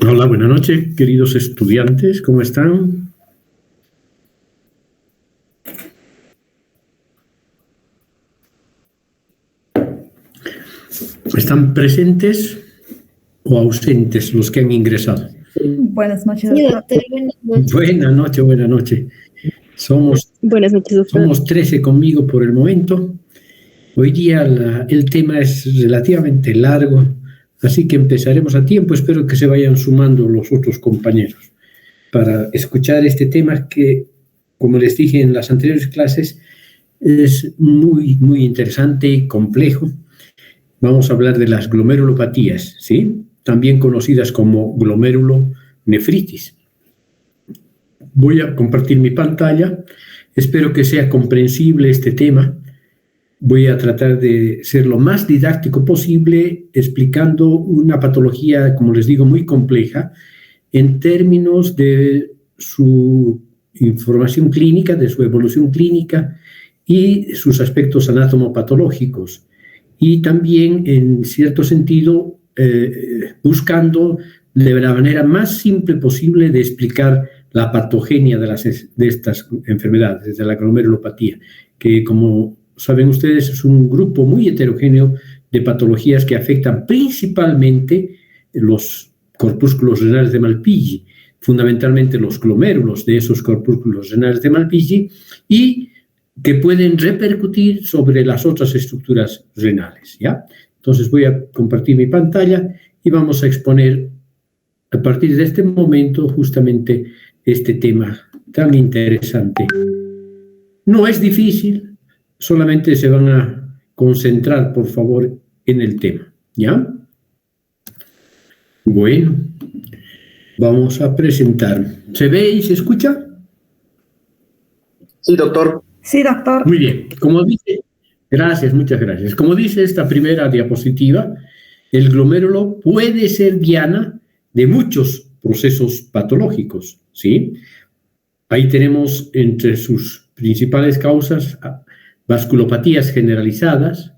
Hola, buenas noches, queridos estudiantes, ¿cómo están? ¿Están presentes o ausentes los que han ingresado? Buenas noches, Sí, doctor. doctor, buenas noches. Buenas noches. Buenas noches, doctor. Somos 13 conmigo por el momento. Hoy día el tema es relativamente largo, así que empezaremos a tiempo. Espero que se vayan sumando los otros compañeros para escuchar este tema que, como les dije en las anteriores clases, es muy, muy interesante y complejo. Vamos a hablar de las glomerulopatías, ¿sí? También conocidas como glomerulonefritis. Voy a compartir mi pantalla. Espero que sea comprensible este tema. Voy a tratar de ser lo más didáctico posible, explicando una patología, como les digo, muy compleja, en términos de su información clínica, de su evolución clínica y sus aspectos anatomopatológicos. Y también, en cierto sentido, buscando de la manera más simple posible de explicar la patogenia de estas enfermedades, de la glomerulopatía, que, como saben ustedes, es un grupo muy heterogéneo de patologías que afectan principalmente los corpúsculos renales de Malpighi, fundamentalmente los glomérulos de esos corpúsculos renales de Malpighi, y que pueden repercutir sobre las otras estructuras renales, ¿ya? Entonces voy a compartir mi pantalla y vamos a exponer a partir de este momento justamente este tema tan interesante. No es difícil, solamente se van a concentrar, por favor, en el tema, ¿ya? Bueno, vamos a presentar. ¿Se ve y se escucha? Sí, doctor. Sí, doctor. Muy bien. Como dice, gracias, muchas gracias. Como dice esta primera diapositiva, el glomérulo puede ser diana de muchos procesos patológicos, ¿sí? Ahí tenemos entre sus principales causas vasculopatías generalizadas,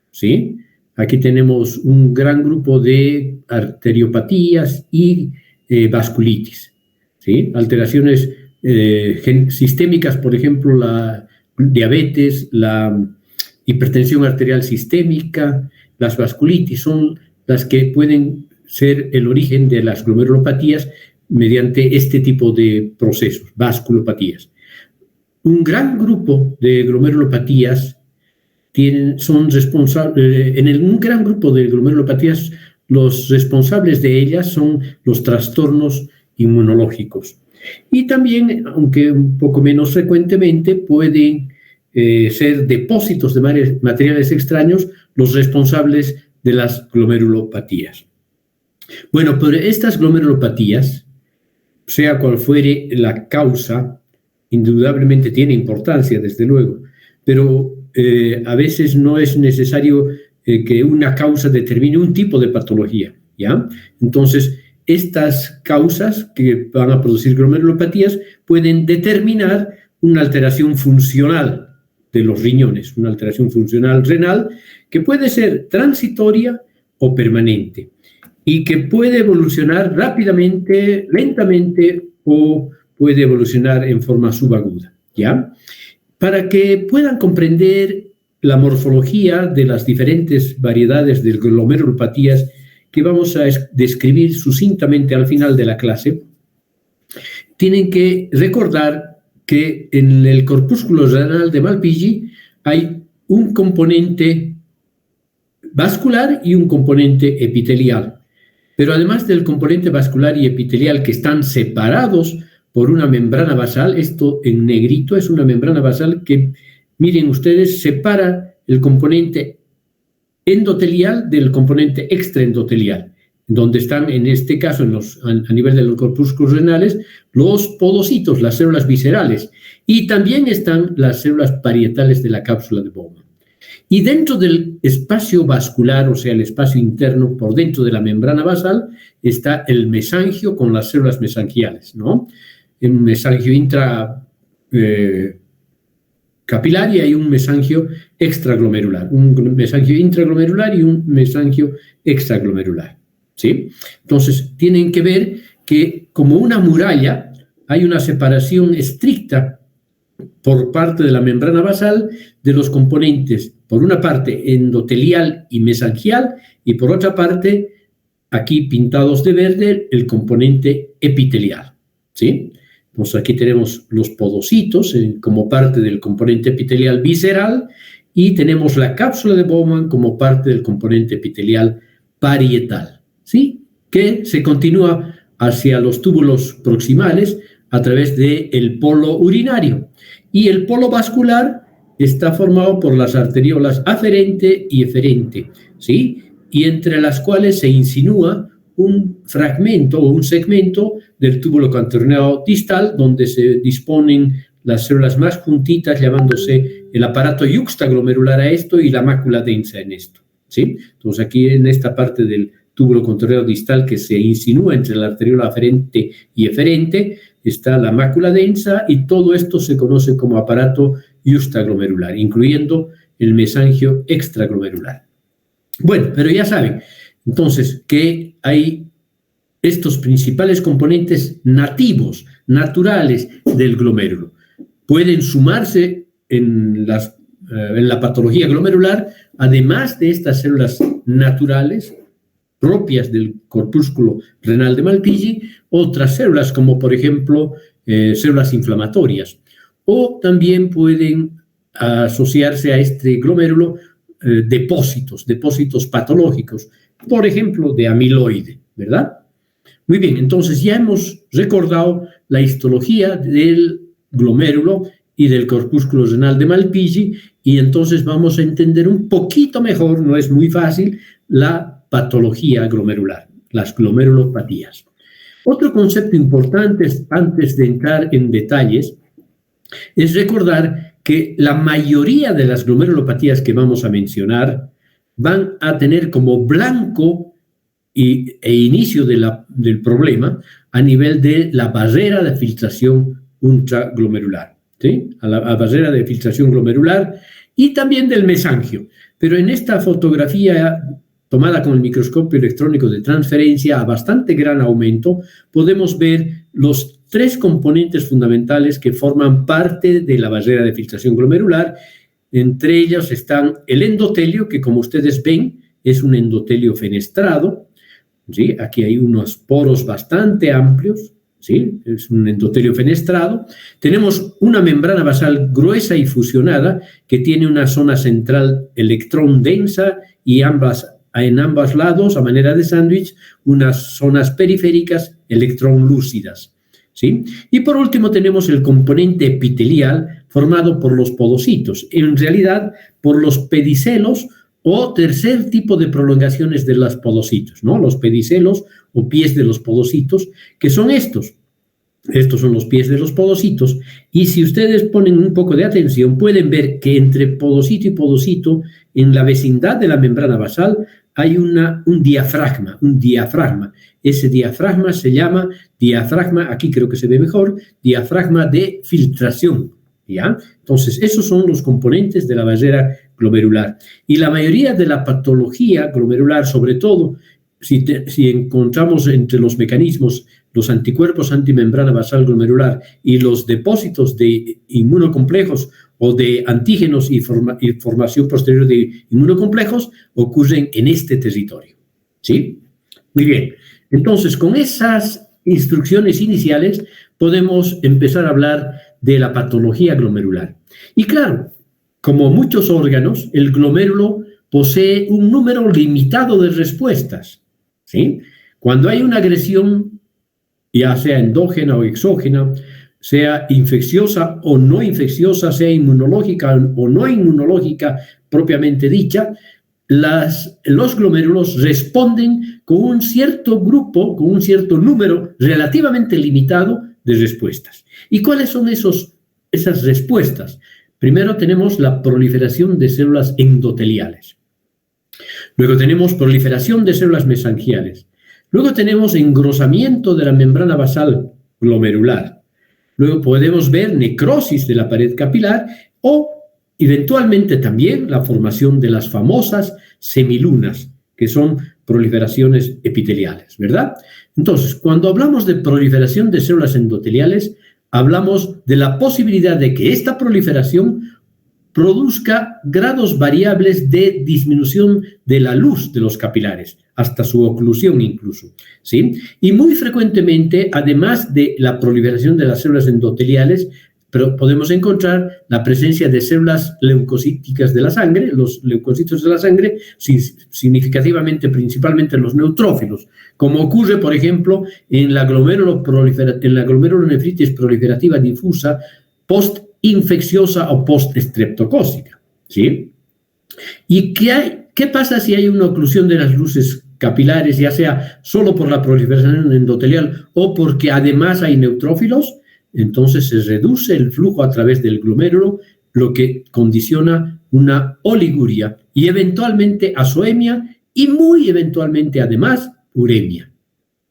¿sí? Aquí tenemos un gran grupo de arteriopatías y vasculitis, ¿sí? Alteraciones sistémicas, por ejemplo, la diabetes, la hipertensión arterial sistémica, las vasculitis son las que pueden ser el origen de las glomerulopatías mediante este tipo de procesos, vasculopatías. un gran grupo de glomerulopatías son responsables, un gran grupo de glomerulopatías, los responsables de ellas son los trastornos inmunológicos. Y también, aunque un poco menos frecuentemente, pueden ser depósitos de materiales extraños los responsables de las glomerulopatías. Bueno, pero estas glomerulopatías, sea cual fuere la causa, indudablemente tiene importancia, desde luego, pero a veces no es necesario que una causa determine un tipo de patología, ¿ya? Entonces, estas causas que van a producir glomerulopatías pueden determinar una alteración funcional de los riñones, una alteración funcional renal que puede ser transitoria o permanente y que puede evolucionar rápidamente, lentamente o puede evolucionar en forma subaguda, ¿ya? Para que puedan comprender la morfología de las diferentes variedades de glomerulopatías que vamos a describir sucintamente al final de la clase, tienen que recordar que en el corpúsculo renal de Malpighi hay un componente vascular y un componente epitelial. Pero además del componente vascular y epitelial, que están separados por una membrana basal, esto en negrito es una membrana basal que, miren ustedes, separa el componente endotelial del componente extraendotelial, donde están, en este caso, a nivel de los corpúsculos renales, los podocitos, las células viscerales, y también están las células parietales de la cápsula de Bowman. Y dentro del espacio vascular, o sea, el espacio interno, por dentro de la membrana basal, está el mesangio con las células mesangiales, ¿no? Un mesangio capilar y hay un mesangio extraglomerular, un mesangio intraglomerular y un mesangio extraglomerular, ¿sí? Entonces, tienen que ver que como una muralla hay una separación estricta por parte de la membrana basal de los componentes, por una parte endotelial y mesangial, y por otra parte, aquí pintados de verde, el componente epitelial, ¿sí? Entonces aquí tenemos los podocitos como parte del componente epitelial visceral y tenemos la cápsula de Bowman como parte del componente epitelial parietal, ¿sí? Que se continúa hacia los túbulos proximales a través del polo urinario. Y el polo vascular está formado por las arteriolas aferente y eferente, ¿sí? Y entre las cuales se insinúa un fragmento o un segmento del túbulo contorneado distal donde se disponen las células más juntitas, llamándose el aparato yuxtaglomerular a esto y la mácula densa en esto, ¿sí? Entonces aquí en esta parte del túbulo contorneado distal que se insinúa entre la arteriola aferente y eferente está la mácula densa y todo esto se conoce como aparato yuxtaglomerular, incluyendo el mesangio extraglomerular. Bueno, pero ya saben, entonces, que hay estos principales componentes nativos, naturales del glomérulo. Pueden sumarse en la patología glomerular, además de estas células naturales propias del corpúsculo renal de Malpighi, otras células como, por ejemplo, células inflamatorias. O también pueden asociarse a este glomérulo depósitos patológicos, por ejemplo, de amiloide, ¿verdad? Muy bien, entonces ya hemos recordado la histología del glomérulo y del corpúsculo renal de Malpighi y entonces vamos a entender un poquito mejor, no es muy fácil, la patología glomerular, las glomerulopatías. Otro concepto importante antes de entrar en detalles es recordar que la mayoría de las glomerulopatías que vamos a mencionar van a tener como blanco e inicio del problema a nivel de la barrera de filtración ultraglomerular, ¿sí? A la barrera de filtración glomerular y también del mesangio. Pero en esta fotografía tomada con el microscopio electrónico de transferencia a bastante gran aumento, podemos ver los tres componentes fundamentales que forman parte de la barrera de filtración glomerular. Entre ellos están el endotelio, que como ustedes ven es un endotelio fenestrado, ¿sí? Aquí hay unos poros bastante amplios, ¿sí? Es un endotelio fenestrado. Tenemos una membrana basal gruesa y fusionada que tiene una zona central electrón densa y en ambos lados, a manera de sándwich, unas zonas periféricas electrón lúcidas, ¿sí? Y por último tenemos el componente epitelial formado por los podocitos, en realidad por los pedicelos o tercer tipo de prolongaciones de los podocitos, ¿no? Los pedicelos o pies de los podocitos, que son estos. Estos son los pies de los podocitos, y si ustedes ponen un poco de atención, pueden ver que entre podocito y podocito, en la vecindad de la membrana basal, hay un diafragma. Ese diafragma se llama diafragma, aquí creo que se ve mejor, diafragma de filtración, ¿ya? Entonces, esos son los componentes de la barrera glomerular. Y la mayoría de la patología glomerular, sobre todo, si encontramos entre los mecanismos los anticuerpos antimembrana basal glomerular y los depósitos de inmunocomplejos o de antígenos y formación posterior de inmunocomplejos, ocurren en este territorio, ¿sí? Muy bien. Entonces, con esas instrucciones iniciales podemos empezar a hablar de la patología glomerular. Y claro, como muchos órganos, el glomérulo posee un número limitado de respuestas, ¿sí? Cuando hay una agresión, ya sea endógena o exógena, sea infecciosa o no infecciosa, sea inmunológica o no inmunológica propiamente dicha, los glomérulos responden con un cierto grupo, con un cierto número relativamente limitado de respuestas. ¿Y cuáles son esas respuestas? Primero tenemos la proliferación de células endoteliales. Luego tenemos proliferación de células mesangiales. Luego tenemos engrosamiento de la membrana basal glomerular. Luego podemos ver necrosis de la pared capilar o eventualmente también la formación de las famosas semilunas, que son proliferaciones epiteliales, ¿verdad? Entonces, cuando hablamos de proliferación de células endoteliales, hablamos de la posibilidad de que esta proliferación produzca grados variables de disminución de la luz de los capilares, hasta su oclusión incluso, ¿sí? Y muy frecuentemente, además de la proliferación de las células endoteliales, pero podemos encontrar la presencia de células leucocíticas de la sangre, los leucocitos de la sangre, significativamente, principalmente los neutrófilos, como ocurre, por ejemplo, en la glomerulonefritis proliferativa difusa postinfecciosa o postestreptocócica, ¿sí? ¿Y qué pasa si hay una oclusión de las luces capilares, ya sea solo por la proliferación endotelial o porque además hay neutrófilos? Entonces se reduce el flujo a través del glomérulo, lo que condiciona una oliguria y eventualmente azoemia y muy eventualmente además uremia.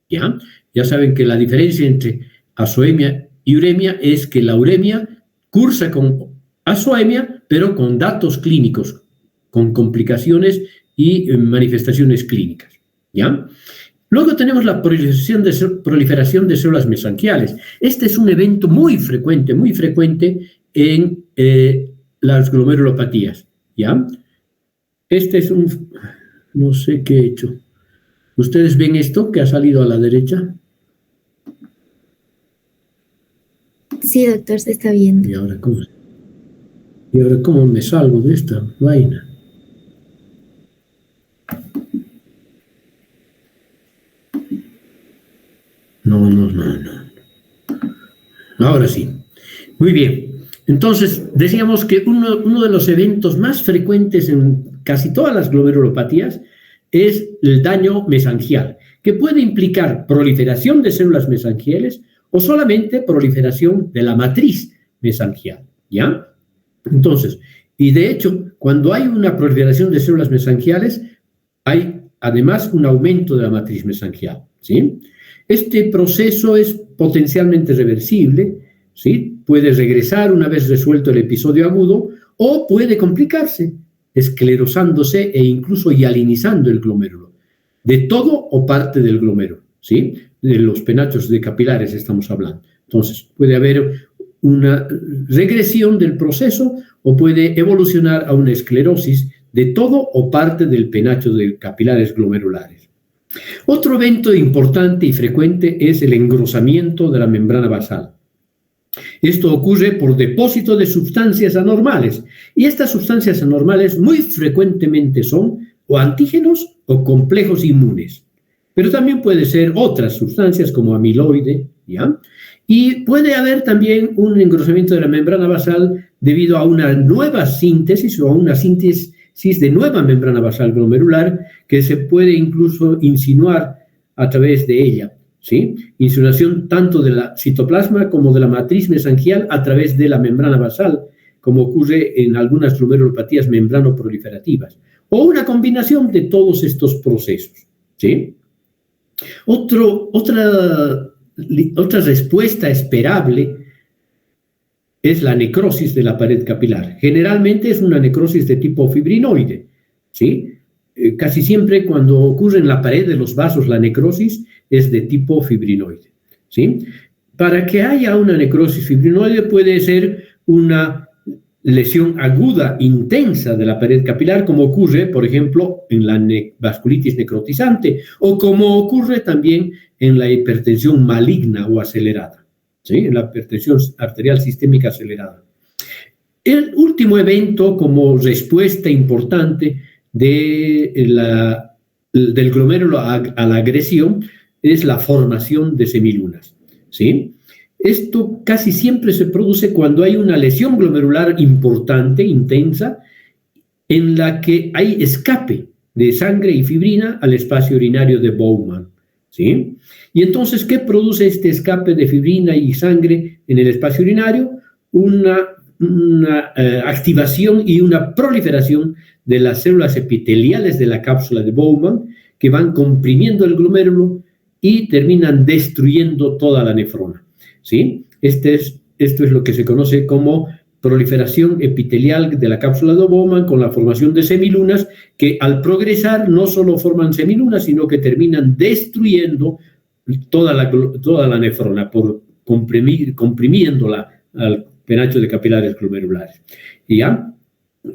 Ya saben que la diferencia entre azoemia y uremia es que la uremia cursa con azoemia, pero con datos clínicos, con complicaciones y manifestaciones clínicas, ¿ya? Luego tenemos la proliferación de células mesangiales. Este es un evento muy frecuente en las glomerulopatías, ¿ya? Este es no sé qué he hecho. ¿Ustedes ven esto que ha salido a la derecha? Sí, doctor, se está viendo. ¿Y ahora cómo me salgo de esta vaina? No. Ahora sí. Muy bien. Entonces, decíamos que uno de los eventos más frecuentes en casi todas las glomerulopatías es el daño mesangial, que puede implicar proliferación de células mesangiales o solamente proliferación de la matriz mesangial, ¿ya? Entonces, y de hecho, cuando hay una proliferación de células mesangiales, hay además un aumento de la matriz mesangial, ¿sí? Este proceso es potencialmente reversible, ¿sí? Puede regresar una vez resuelto el episodio agudo o puede complicarse, esclerosándose e incluso hialinizando el glomérulo, de todo o parte del glomérulo, ¿sí? De los penachos de capilares estamos hablando. Entonces, puede haber una regresión del proceso o puede evolucionar a una esclerosis de todo o parte del penacho de capilares glomerulares, Otro evento importante y frecuente es el engrosamiento de la membrana basal. Esto ocurre por depósito de sustancias anormales, y estas sustancias anormales muy frecuentemente son o antígenos o complejos inmunes, pero también puede ser otras sustancias como amiloide, ¿ya? Y puede haber también un engrosamiento de la membrana basal debido a una nueva síntesis o a una síntesis de nueva membrana basal glomerular que se puede incluso insinuar a través de ella, ¿sí? Insinuación tanto de la citoplasma como de la matriz mesangial a través de la membrana basal, como ocurre en algunas glomerulopatías membranoproliferativas, o una combinación de todos estos procesos, ¿sí? Otra respuesta esperable es la necrosis de la pared capilar. Generalmente es una necrosis de tipo fibrinoide, ¿sí? Casi siempre cuando ocurre en la pared de los vasos la necrosis es de tipo fibrinoide, ¿sí? Para que haya una necrosis fibrinoide puede ser una lesión aguda, intensa de la pared capilar, como ocurre, por ejemplo, en la vasculitis necrotizante o como ocurre también en la hipertensión maligna o acelerada, ¿sí? En la hipertensión arterial sistémica acelerada. El último evento como respuesta importante del glomérulo a la agresión es la formación de semilunas, ¿sí? Esto casi siempre se produce cuando hay una lesión glomerular importante, intensa, en la que hay escape de sangre y fibrina al espacio urinario de Bowman, ¿sí? Y entonces, ¿qué produce este escape de fibrina y sangre en el espacio urinario? Una activación y una proliferación de las células epiteliales de la cápsula de Bowman que van comprimiendo el glomérulo y terminan destruyendo toda la nefrona, ¿sí? Esto es lo que se conoce como proliferación epitelial de la cápsula de Bowman con la formación de semilunas que al progresar no solo forman semilunas, sino que terminan destruyendo toda la nefrona por comprimiéndola al penacho de capilares glomerulares. Y ya,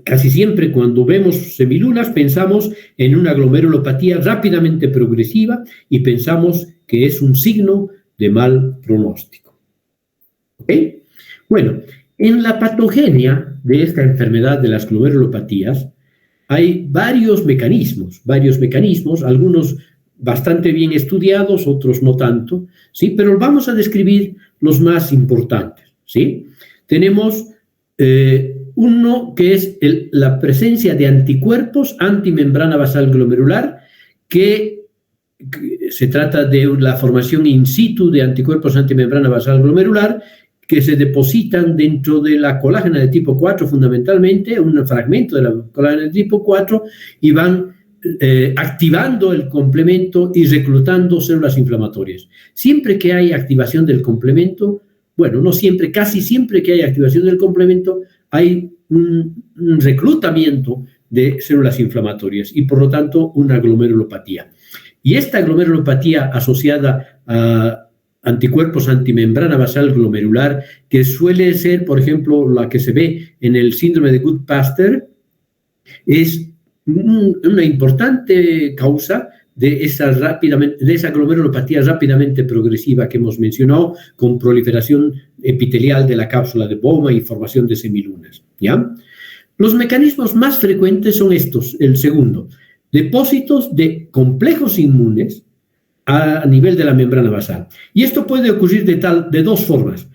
casi siempre cuando vemos semilunas pensamos en una glomerulopatía rápidamente progresiva y pensamos que es un signo de mal pronóstico. ¿Ok? Bueno, en la patogenia de esta enfermedad de las glomerulopatías hay varios mecanismos, algunos bastante bien estudiados, otros no tanto, ¿sí? Pero vamos a describir los más importantes, ¿sí? Tenemos uno que es la presencia de anticuerpos antimembrana basal glomerular, que se trata de la formación in situ de anticuerpos antimembrana basal glomerular que se depositan dentro de la colágena de tipo 4 fundamentalmente, un fragmento de la colágena de tipo 4, y van activando el complemento y reclutando células inflamatorias. Siempre que hay activación del complemento, bueno, no siempre, casi siempre que hay activación del complemento, hay un reclutamiento de células inflamatorias y por lo tanto una glomerulopatía. Y esta glomerulopatía asociada a anticuerpos antimembrana basal glomerular, que suele ser, por ejemplo, la que se ve en el síndrome de Goodpaster, es una importante causa de esa glomerulopatía rápidamente progresiva que hemos mencionado, con proliferación epitelial de la cápsula de Bowman y formación de semilunas, ¿ya? Los mecanismos más frecuentes son estos. El segundo, depósitos de complejos inmunes a nivel de la membrana basal. Y esto puede ocurrir de dos formas.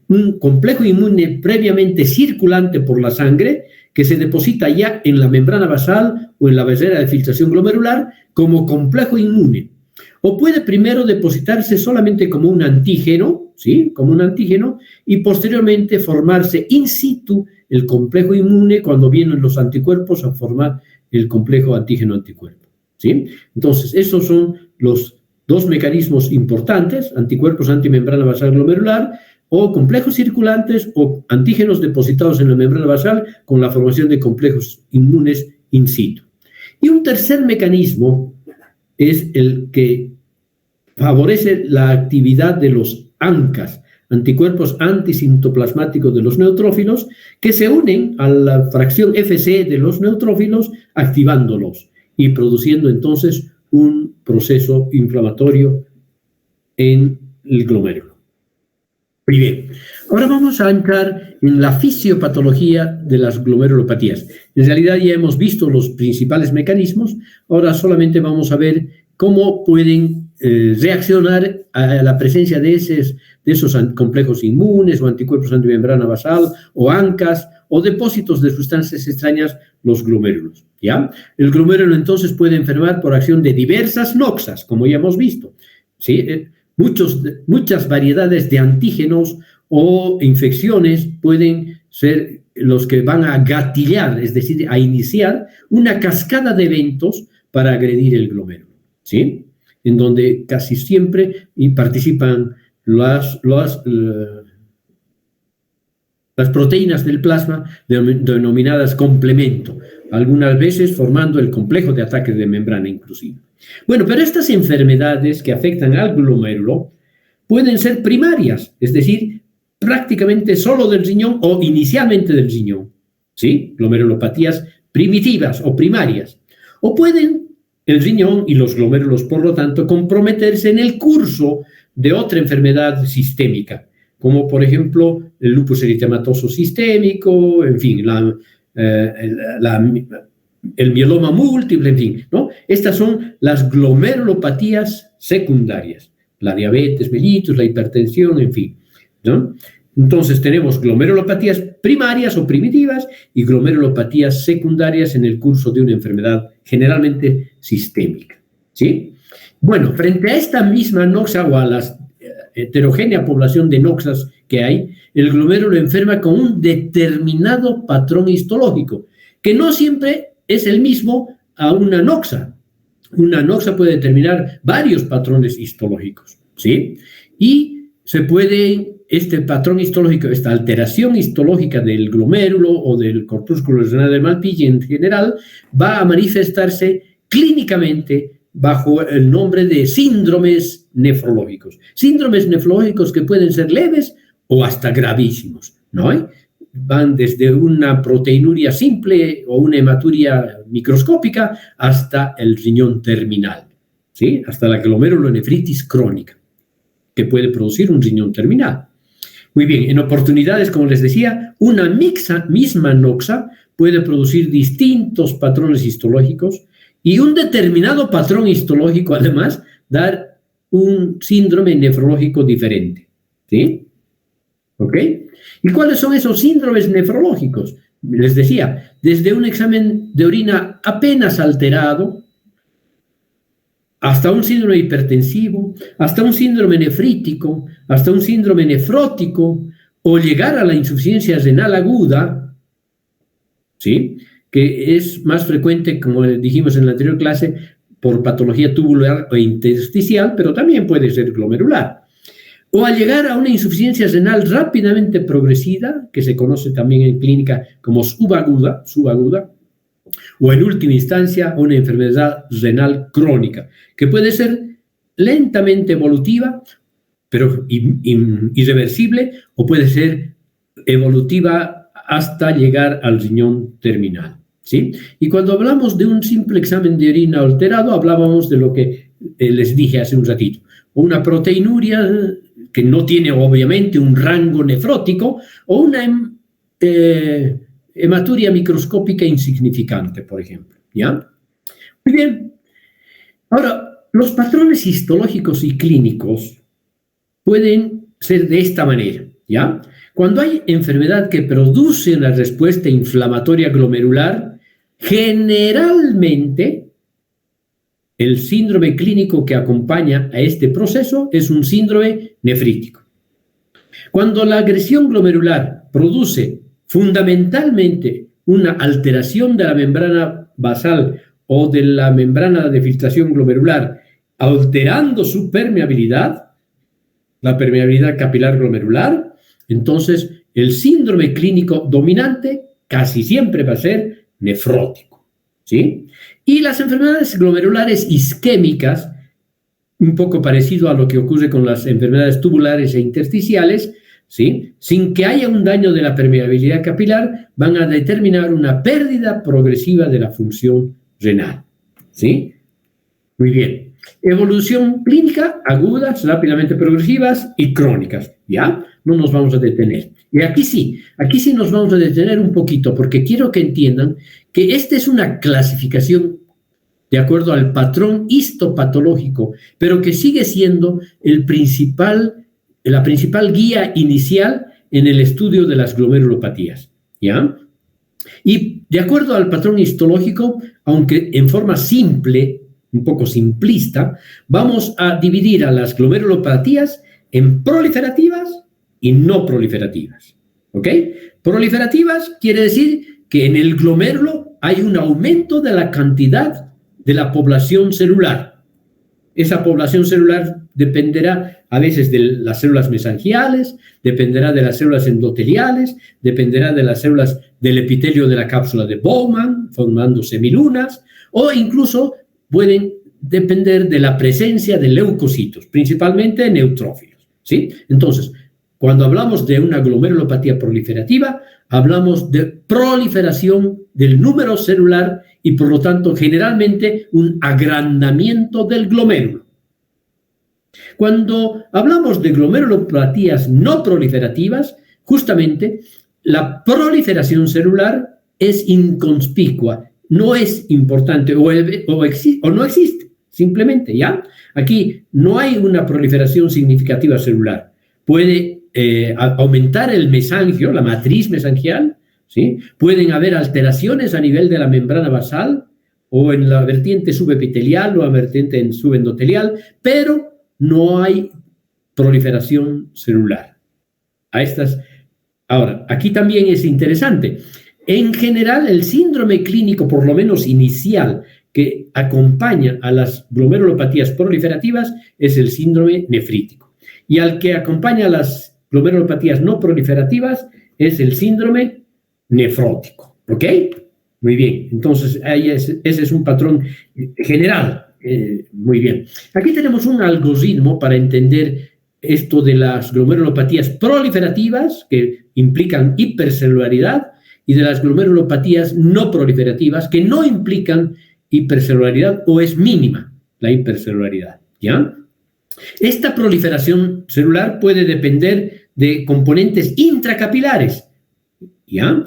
Un complejo inmune previamente circulante por la sangre, que se deposita ya en la membrana basal o en la barrera de filtración glomerular como complejo inmune. O puede primero depositarse solamente como un antígeno, ¿sí? Como un antígeno, y posteriormente formarse in situ el complejo inmune cuando vienen los anticuerpos a formar el complejo antígeno-anticuerpo, ¿sí? Entonces, esos son los dos mecanismos importantes: anticuerpos antimembrana basal glomerular, o complejos circulantes o antígenos depositados en la membrana basal con la formación de complejos inmunes in situ. Y un tercer mecanismo es el que favorece la actividad de los ANCAs, anticuerpos anticitoplasmáticos de los neutrófilos, que se unen a la fracción FC de los neutrófilos, activándolos y produciendo entonces un proceso inflamatorio en el glomérulo. Muy bien, ahora vamos a entrar en la fisiopatología de las glomerulopatías. En realidad ya hemos visto los principales mecanismos, ahora solamente vamos a ver cómo pueden reaccionar a la presencia de esos complejos inmunes o anticuerpos antimembrana basal o ANCAs o depósitos de sustancias extrañas, los glomérulos, ¿ya? El glomérulo entonces puede enfermar por acción de diversas noxas, como ya hemos visto, ¿sí? Muchas variedades de antígenos o infecciones pueden ser los que van a gatillar, es decir, a iniciar una cascada de eventos para agredir el glomérulo, ¿sí? En donde casi siempre participan las proteínas del plasma denominadas complemento, algunas veces formando el complejo de ataque de membrana inclusive. Bueno, pero estas enfermedades que afectan al glomérulo pueden ser primarias, es decir, prácticamente solo del riñón o inicialmente del riñón, ¿sí? Glomerulopatías primitivas o primarias. O pueden el riñón y los glomérulos, por lo tanto, comprometerse en el curso de otra enfermedad sistémica, como por ejemplo el lupus eritematoso sistémico, en fin, el mieloma múltiple, en fin, ¿no? Estas son las glomerulopatías secundarias, la diabetes mellitus, la hipertensión, en fin, ¿no? Entonces tenemos glomerulopatías primarias o primitivas y glomerulopatías secundarias en el curso de una enfermedad generalmente sistémica, ¿sí? Bueno, frente a esta misma noxa o a la heterogénea población de noxas que hay, el glomérulo enferma con un determinado patrón histológico, que no siempre es el mismo a una noxa. Una noxa puede determinar varios patrones histológicos, ¿sí? Y este patrón histológico, esta alteración histológica del glomérulo o del corpúsculo renal de Malpighi en general, va a manifestarse clínicamente bajo el nombre de síndromes nefrológicos. Síndromes nefrológicos que pueden ser leves o hasta gravísimos, ¿no? Van desde una proteinuria simple o una hematuria microscópica hasta el riñón terminal, ¿sí? Hasta la glomerulonefritis crónica, que puede producir un riñón terminal. Muy bien, en oportunidades, como les decía, una misma noxa puede producir distintos patrones histológicos y un determinado patrón histológico, además, dar un síndrome nefrológico diferente, ¿sí? ¿Ok? ¿Y cuáles son esos síndromes nefrológicos? Les decía, desde un examen de orina apenas alterado, hasta un síndrome hipertensivo, hasta un síndrome nefrítico, hasta un síndrome nefrótico, o llegar a la insuficiencia renal aguda, ¿sí? Que es más frecuente, como dijimos en la anterior clase, por patología tubular o intersticial, pero también puede ser glomerular. O al llegar a una insuficiencia renal rápidamente progresiva, que se conoce también en clínica como subaguda, o en última instancia una enfermedad renal crónica, que puede ser lentamente evolutiva, pero irreversible, o puede ser evolutiva hasta llegar al riñón terminal, ¿sí? Y cuando hablamos de un simple examen de orina alterado, hablábamos de lo que les dije hace un ratito, una proteinuria que no tiene obviamente un rango nefrótico, o una hematuria microscópica insignificante, por ejemplo, ¿ya? Muy bien. Ahora, los patrones histológicos y clínicos pueden ser de esta manera, ¿ya? Cuando hay enfermedad que produce una respuesta inflamatoria glomerular, generalmente el síndrome clínico que acompaña a este proceso es un síndrome nefrítico. Cuando la agresión glomerular produce fundamentalmente una alteración de la membrana basal o de la membrana de filtración glomerular, alterando su permeabilidad, la permeabilidad capilar glomerular, entonces el síndrome clínico dominante casi siempre va a ser nefrótico, ¿sí? Y las enfermedades glomerulares isquémicas, un poco parecido a lo que ocurre con las enfermedades tubulares e intersticiales, ¿sí? Sin que haya un daño de la permeabilidad capilar, van a determinar una pérdida progresiva de la función renal, ¿sí? Muy bien. Evolución clínica, agudas, rápidamente progresivas y crónicas, ¿ya? No nos vamos a detener. Y aquí sí nos vamos a detener un poquito, porque quiero que entiendan que esta es una clasificación de acuerdo al patrón histopatológico, pero que sigue siendo la principal guía inicial en el estudio de las glomerulopatías, ¿ya? Y de acuerdo al patrón histológico, aunque en forma simple, un poco simplista, vamos a dividir a las glomerulopatías en proliferativas y no proliferativas, ¿ok? Proliferativas quiere decir que en el glomérulo hay un aumento de la cantidad de la población celular. Esa población celular dependerá a veces de las células mesangiales, dependerá de las células endoteliales, dependerá de las células del epitelio de la cápsula de Bowman, formando semilunas, o incluso pueden depender de la presencia de leucocitos, principalmente neutrófilos, ¿sí? Entonces, cuando hablamos de una glomerulopatía proliferativa, hablamos de proliferación del número celular y, por lo tanto, generalmente un agrandamiento del glomérulo. Cuando hablamos de glomerulopatías no proliferativas, justamente la proliferación celular es inconspicua, no es importante o no existe, simplemente, ¿ya? Aquí no hay una proliferación significativa celular. Puede aumentar el mesangio, la matriz mesangial, ¿sí? Pueden haber alteraciones a nivel de la membrana basal o en la vertiente subepitelial o la vertiente subendotelial, pero no hay proliferación celular. Ahora, aquí también es interesante. En general, el síndrome clínico, por lo menos inicial, que acompaña a las glomerulopatías proliferativas es el síndrome nefrítico. Y al que acompaña a las glomerulopatías no proliferativas es el síndrome nefrótico. ¿Ok? Muy bien. Entonces, ese es un patrón general. Muy bien. Aquí tenemos un algoritmo para entender esto de las glomerulopatías proliferativas, que implican hipercelularidad, y de las glomerulopatías no proliferativas, que no implican hipercelularidad o es mínima la hipercelularidad, ¿ya? Esta proliferación celular puede depender de componentes intracapilares, ¿ya?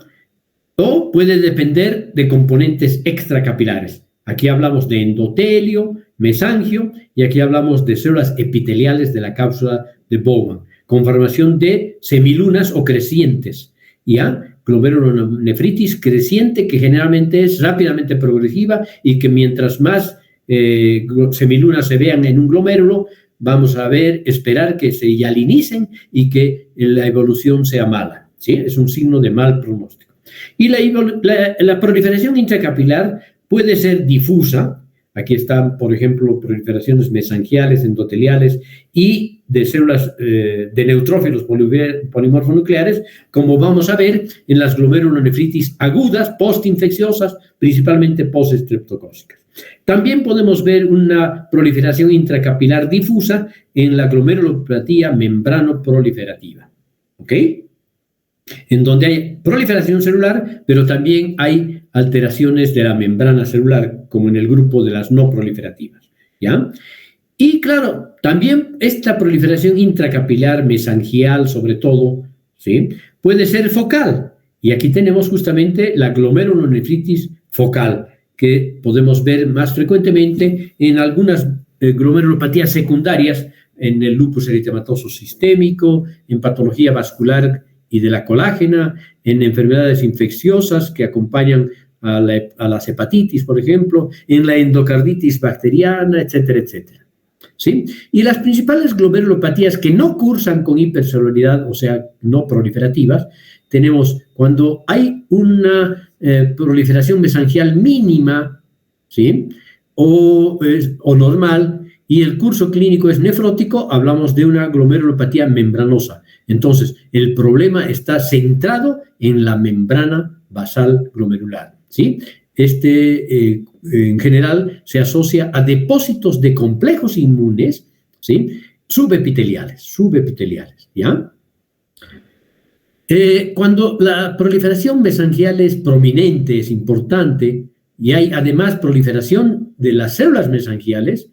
O puede depender de componentes extracapilares. Aquí hablamos de endotelio, mesangio, y aquí hablamos de células epiteliales de la cápsula de Bowman, con formación de semilunas o crecientes, ¿ya? Glomerulonefritis creciente, que generalmente es rápidamente progresiva y que mientras más semilunas se vean en un glomérulo, vamos a esperar que se hialinicen y que la evolución sea mala, ¿sí? Es un signo de mal pronóstico. Y la proliferación intracapilar puede ser difusa. Aquí están, por ejemplo, proliferaciones mesangiales, endoteliales y de células de neutrófilos polimorfonucleares, como vamos a ver en las glomerulonefritis agudas, postinfecciosas, principalmente postestreptocócicas. También podemos ver una proliferación intracapilar difusa en la glomerulopatía membrano-proliferativa, ¿ok? En donde hay proliferación celular, pero también hay alteraciones de la membrana celular, como en el grupo de las no proliferativas, ¿ya? Y claro, también esta proliferación intracapilar, mesangial sobre todo, ¿sí? Puede ser focal, y aquí tenemos justamente la glomerulonefritis focal, que podemos ver más frecuentemente en algunas glomerulopatías secundarias, en el lupus eritematoso sistémico, en patología vascular y de la colágena, en enfermedades infecciosas que acompañan a las hepatitis, por ejemplo, en la endocarditis bacteriana, etcétera, etcétera. ¿Sí? Y las principales glomerulopatías que no cursan con hipercelularidad, o sea, no proliferativas, tenemos cuando hay una proliferación mesangial mínima, ¿sí? o normal, y el curso clínico es nefrótico, hablamos de una glomerulopatía membranosa. Entonces, el problema está centrado en la membrana basal glomerular, ¿sí? En general se asocia a depósitos de complejos inmunes, ¿sí? subepiteliales, ¿ya? Cuando la proliferación mesangial es prominente, es importante, y hay además proliferación de las células mesangiales,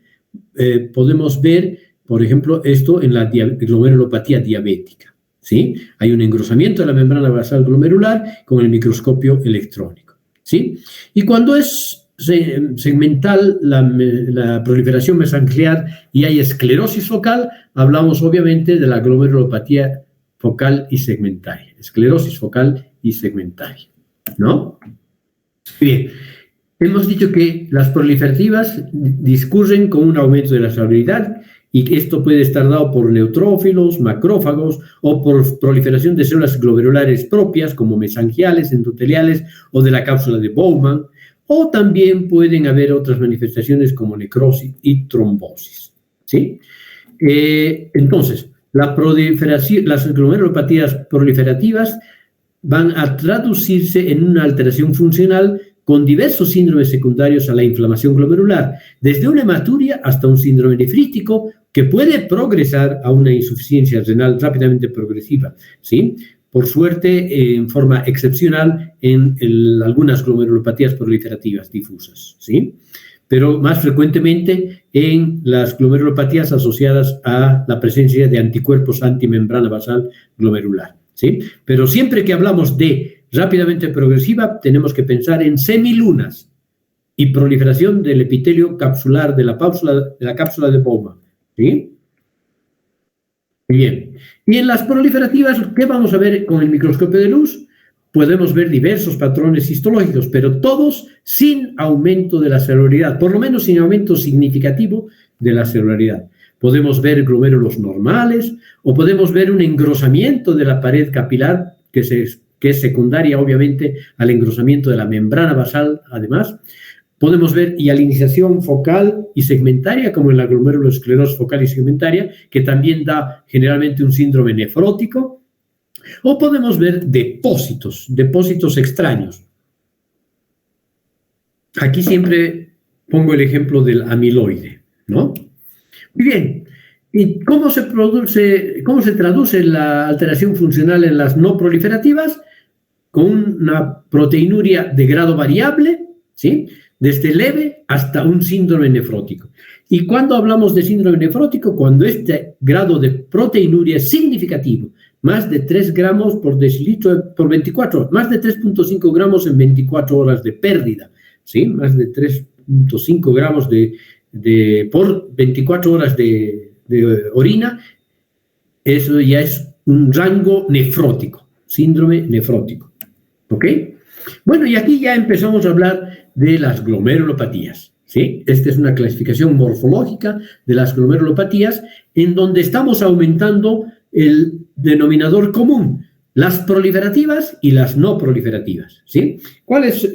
podemos ver, por ejemplo, esto en la glomerulopatía diabética, ¿sí? Hay un engrosamiento de la membrana basal glomerular con el microscopio electrónico, ¿sí? Y cuando es segmental la proliferación mesangial y hay esclerosis focal, hablamos obviamente de la glomerulopatía focal y segmentaria, esclerosis focal y segmentaria, ¿no? Bien, hemos dicho que las proliferativas discurren con un aumento de la salubridad y que esto puede estar dado por neutrófilos, macrófagos o por proliferación de células glomerulares propias como mesangiales, endoteliales o de la cápsula de Bowman, o también pueden haber otras manifestaciones como necrosis y trombosis, ¿sí? Entonces, las glomerulopatías proliferativas van a traducirse en una alteración funcional con diversos síndromes secundarios a la inflamación glomerular, desde una hematuria hasta un síndrome nefrítico que puede progresar a una insuficiencia renal rápidamente progresiva, ¿sí? Por suerte, en forma excepcional en algunas glomerulopatías proliferativas difusas, ¿sí? Pero más frecuentemente en las glomerulopatías asociadas a la presencia de anticuerpos antimembrana basal glomerular, ¿sí? Pero siempre que hablamos de rápidamente progresiva, tenemos que pensar en semilunas y proliferación del epitelio capsular de la cápsula de Bowman, ¿sí? Bien. Y en las proliferativas, ¿qué vamos a ver con el microscopio de luz? Podemos ver diversos patrones histológicos, pero todos sin aumento de la celularidad, por lo menos sin aumento significativo de la celularidad. Podemos ver glomérulos normales o podemos ver un engrosamiento de la pared capilar que es secundaria, obviamente, al engrosamiento de la membrana basal, además. Podemos ver hialinización focal y segmentaria, como en la glomerulosclerosis focal y segmentaria, que también da generalmente un síndrome nefrótico. O podemos ver depósitos extraños. Aquí siempre pongo el ejemplo del amiloide, ¿no? Muy bien. ¿Y cómo se traduce la alteración funcional en las no proliferativas? Con una proteinuria de grado variable, ¿sí? Desde leve hasta un síndrome nefrótico. Y cuando hablamos de síndrome nefrótico, cuando este grado de proteinuria es significativo, más de 3 gramos por decilitro por 24 horas, más de 3.5 gramos en 24 horas de pérdida, ¿sí? Más de 3.5 gramos por 24 horas de orina, eso ya es un rango nefrótico, síndrome nefrótico, ¿ok? Bueno, y aquí ya empezamos a hablar de las glomerulopatías, ¿sí? Esta es una clasificación morfológica de las glomerulopatías en donde estamos aumentando el denominador común, las proliferativas y las no proliferativas, ¿sí? ¿Cuáles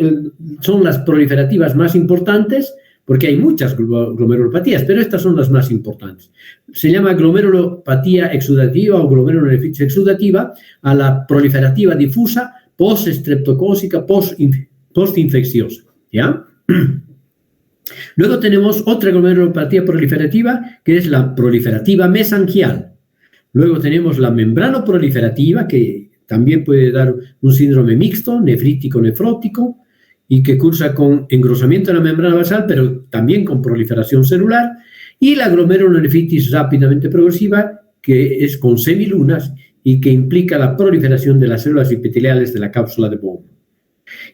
son las proliferativas más importantes? Porque hay muchas glomerulopatías, pero estas son las más importantes. Se llama glomerulopatía exudativa o glomerulonefritis exudativa a la proliferativa difusa, post-estreptocócica, post-infecciosa, ¿ya? Luego tenemos otra glomerulopatía proliferativa, que es la proliferativa mesangial. Luego tenemos la membranoproliferativa, que también puede dar un síndrome mixto, nefrítico-nefrótico, y que cursa con engrosamiento de la membrana basal, pero también con proliferación celular, y la glomerulonefritis rápidamente progresiva, que es con semilunas y que implica la proliferación de las células epiteliales de la cápsula de Bowman.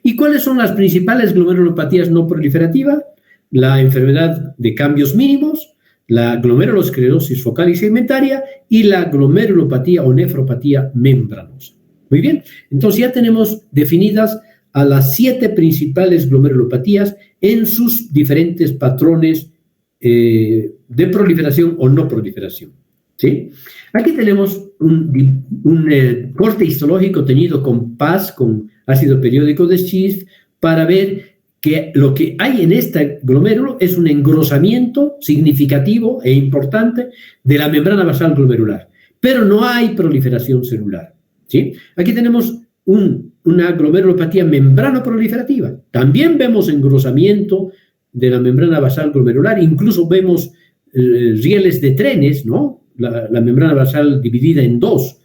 ¿Y cuáles son las principales glomerulopatías no proliferativas? La enfermedad de cambios mínimos, la glomerulosclerosis focal y segmentaria y la glomerulopatía o nefropatía membranosa. Muy bien, entonces ya tenemos definidas a las 7 principales glomerulopatías en sus diferentes patrones de proliferación o no proliferación, ¿sí? Aquí tenemos un corte histológico tenido con PAS, con ácido periódico de Schiff, para ver que lo que hay en este glomérulo es un engrosamiento significativo e importante de la membrana basal glomerular, pero no hay proliferación celular, ¿sí? Aquí tenemos una glomerulopatía membranoproliferativa. También vemos engrosamiento de la membrana basal glomerular, incluso vemos rieles de trenes, ¿no? La membrana basal dividida en 2.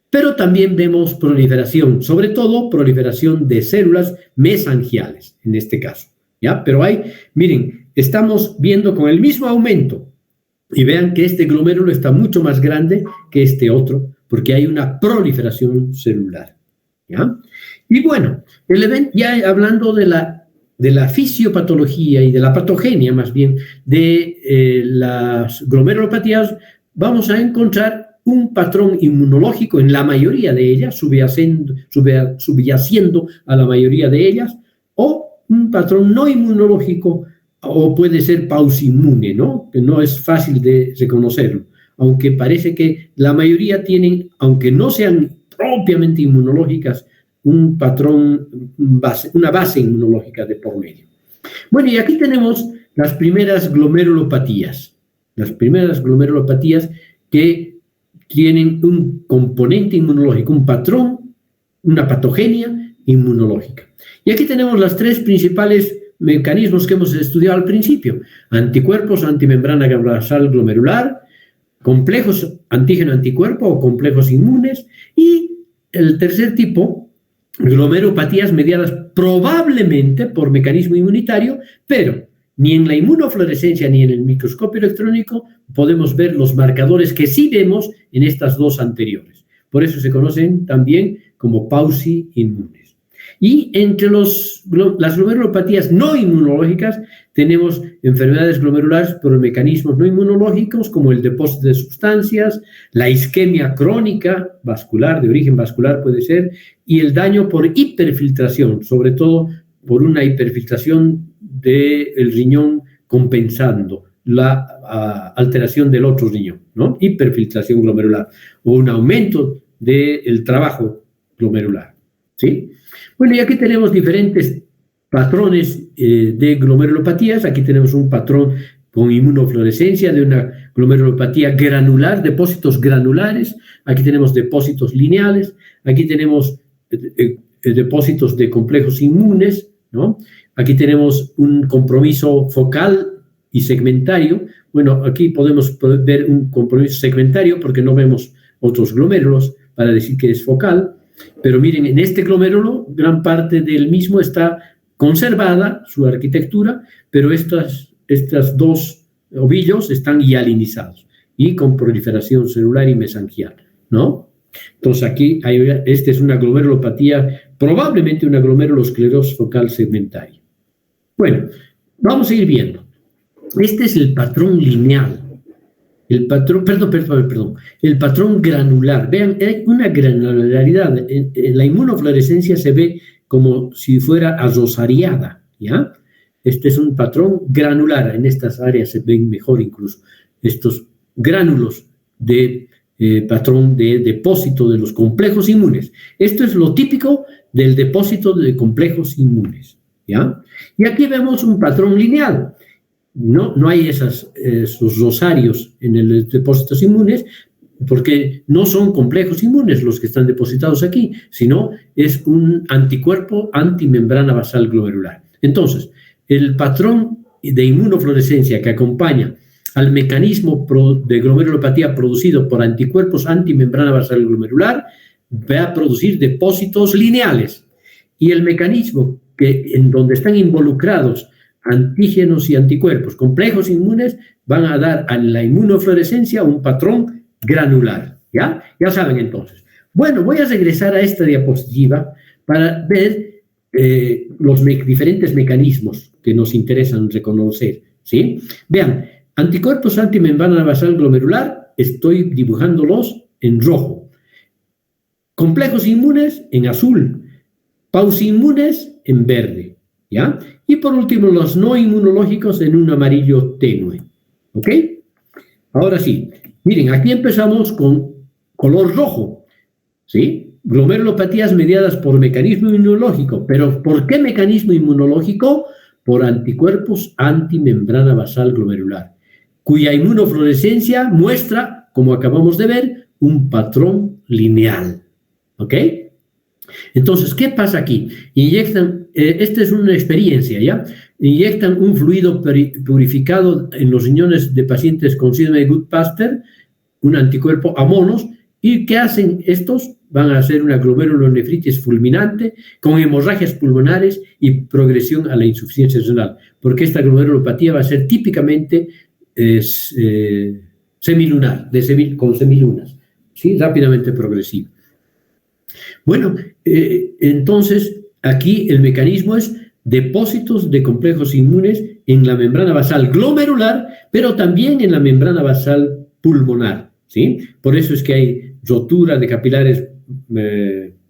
Pero también vemos proliferación, sobre todo proliferación de células mesangiales, en este caso, ¿ya? Pero miren, estamos viendo con el mismo aumento. Y vean que este glomérulo está mucho más grande que este otro, porque hay una proliferación celular. ¿Ya? Y bueno, el evento, ya hablando de la fisiopatología y de la patogenia, más bien, de las glomerulopatías, vamos a encontrar un patrón inmunológico en la mayoría de ellas, subyaciendo a la mayoría de ellas, o un patrón no inmunológico, o puede ser pausinmune, ¿no? Que no es fácil de reconocerlo, aunque parece que la mayoría tienen, aunque no sean propiamente inmunológicas, un patrón, una base inmunológica de por medio. Bueno, y aquí tenemos las primeras glomerulopatías que tienen un componente inmunológico, un patrón, una patogenia inmunológica. Y aquí tenemos los tres principales mecanismos que hemos estudiado al principio: anticuerpos, antimembrana basal glomerular, complejos antígeno-anticuerpo o complejos inmunes, y el tercer tipo, glomerulopatías mediadas probablemente por mecanismo inmunitario, pero ni en la inmunofluorescencia ni en el microscopio electrónico podemos ver los marcadores que sí vemos en estas dos anteriores. Por eso se conocen también como pausi-inmunes. Y entre las glomerulopatías no inmunológicas tenemos enfermedades glomerulares por mecanismos no inmunológicos, como el depósito de sustancias, la isquemia crónica vascular, de origen vascular puede ser, y el daño por hiperfiltración, sobre todo por una hiperfiltración del riñón compensando la alteración del otro riñón, ¿no? Hiperfiltración glomerular, o un aumento del trabajo glomerular, ¿sí? Bueno, y aquí tenemos diferentes patrones de glomerulopatías. Aquí tenemos un patrón con inmunofluorescencia de una glomerulopatía granular, depósitos granulares. Aquí tenemos depósitos lineales. Aquí tenemos depósitos de complejos inmunes, ¿no? Aquí tenemos un compromiso focal y segmentario. Bueno, aquí podemos ver un compromiso segmentario porque no vemos otros glomérulos para decir que es focal. Pero miren, en este glomérulo, gran parte del mismo está conservada, su arquitectura, pero estos dos ovillos están hialinizados y con proliferación celular y mesangial, ¿no? Entonces aquí, esta es una glomerulopatía, probablemente una glomerulosclerosis focal segmentaria. Bueno, vamos a ir viendo. Este es el patrón lineal. El patrón, el patrón granular. Vean, hay una granularidad. En la inmunofluorescencia se ve como si fuera arrozariada, ¿ya? Este es un patrón granular. En estas áreas se ven mejor incluso estos gránulos de patrón de depósito de los complejos inmunes. Esto es lo típico del depósito de complejos inmunes, ¿ya? Y aquí vemos un patrón lineal. No hay esos rosarios en los depósitos inmunes, porque no son complejos inmunes los que están depositados aquí, sino es un anticuerpo antimembrana basal glomerular. Entonces, el patrón de inmunofluorescencia que acompaña al mecanismo de glomerulopatía producido por anticuerpos antimembrana basal glomerular va a producir depósitos lineales. Y el mecanismo en donde están involucrados antígenos y anticuerpos, complejos inmunes, van a dar a la inmunofluorescencia un patrón granular, ¿ya? Ya saben entonces. Bueno, voy a regresar a esta diapositiva para ver los diferentes mecanismos que nos interesan reconocer, ¿sí? Vean, anticuerpos antimembrana basal glomerular, estoy dibujándolos en rojo. Complejos inmunes en azul, pausinmunes en verde, ¿ya? Y por último, los no inmunológicos en un amarillo tenue, ¿ok? Ahora sí, miren, aquí empezamos con color rojo, ¿sí? Glomerulopatías mediadas por mecanismo inmunológico. ¿Pero por qué mecanismo inmunológico? Por anticuerpos antimembrana basal glomerular, cuya inmunofluorescencia muestra, como acabamos de ver, un patrón lineal, ¿ok? Entonces, ¿qué pasa aquí? Inyectan, esta es una experiencia, ¿ya? Inyectan un fluido purificado en los riñones de pacientes con síndrome de Goodpaster, un anticuerpo a monos, ¿y qué hacen estos? van a ser una glomerulonefritis fulminante con hemorragias pulmonares y progresión a la insuficiencia renal, porque esta glomerulopatía va a ser típicamente semilunar, con semilunas, ¿sí? Rápidamente progresiva. Bueno, entonces aquí el mecanismo es depósitos de complejos inmunes en la membrana basal glomerular, pero también en la membrana basal pulmonar, ¿sí? Por eso es que hay rotura de capilares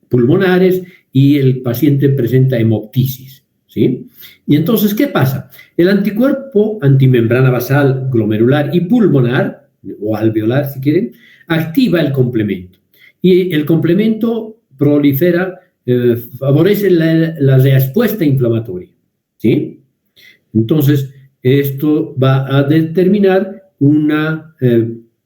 pulmonares y el paciente presenta hemoptisis, ¿sí? Y entonces, ¿qué pasa? El anticuerpo antimembrana basal glomerular y pulmonar, o alveolar si quieren, activa el complemento. Y el complemento prolifera, favorece la respuesta inflamatoria, ¿sí? Entonces, esto va a determinar una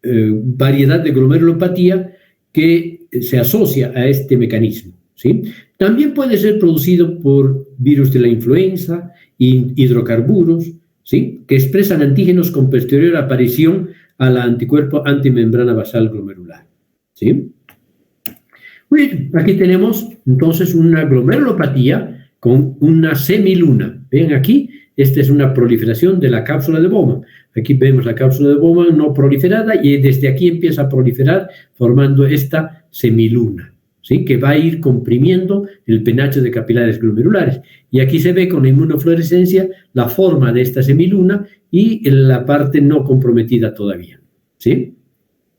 variedad de glomerulopatía que se asocia a este mecanismo, ¿sí? También puede ser producido por virus de la influenza, hidrocarburos, ¿sí? Que expresan antígenos con posterior aparición al anticuerpo antimembrana basal glomerular, ¿sí? Muy bien, aquí tenemos entonces una glomerulopatía con una semiluna. Ven aquí, esta es una proliferación de la cápsula de Bowman. Aquí vemos la cápsula de Bowman no proliferada y desde aquí empieza a proliferar formando esta semiluna, ¿sí? Que va a ir comprimiendo el penacho de capilares glomerulares. Y aquí se ve con la inmunofluorescencia la forma de esta semiluna y la parte no comprometida todavía, ¿sí?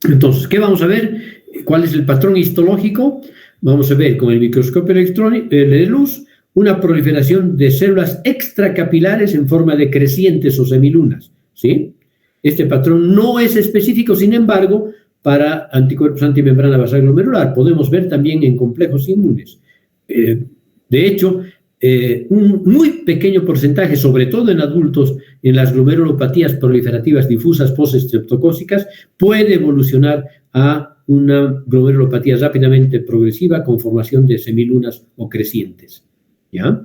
Entonces, ¿qué vamos a ver? ¿Cuál es el patrón histológico? Vamos a ver con el microscopio de luz una proliferación de células extracapilares en forma de crecientes o semilunas, ¿sí? Este patrón no es específico, sin embargo, para anticuerpos antimembrana basal glomerular. Podemos ver también en complejos inmunes. De hecho, un muy pequeño porcentaje, sobre todo en adultos, en las glomerulopatías proliferativas difusas postestreptocócicas, puede evolucionar a una glomerulopatía rápidamente progresiva con formación de semilunas o crecientes, ¿ya?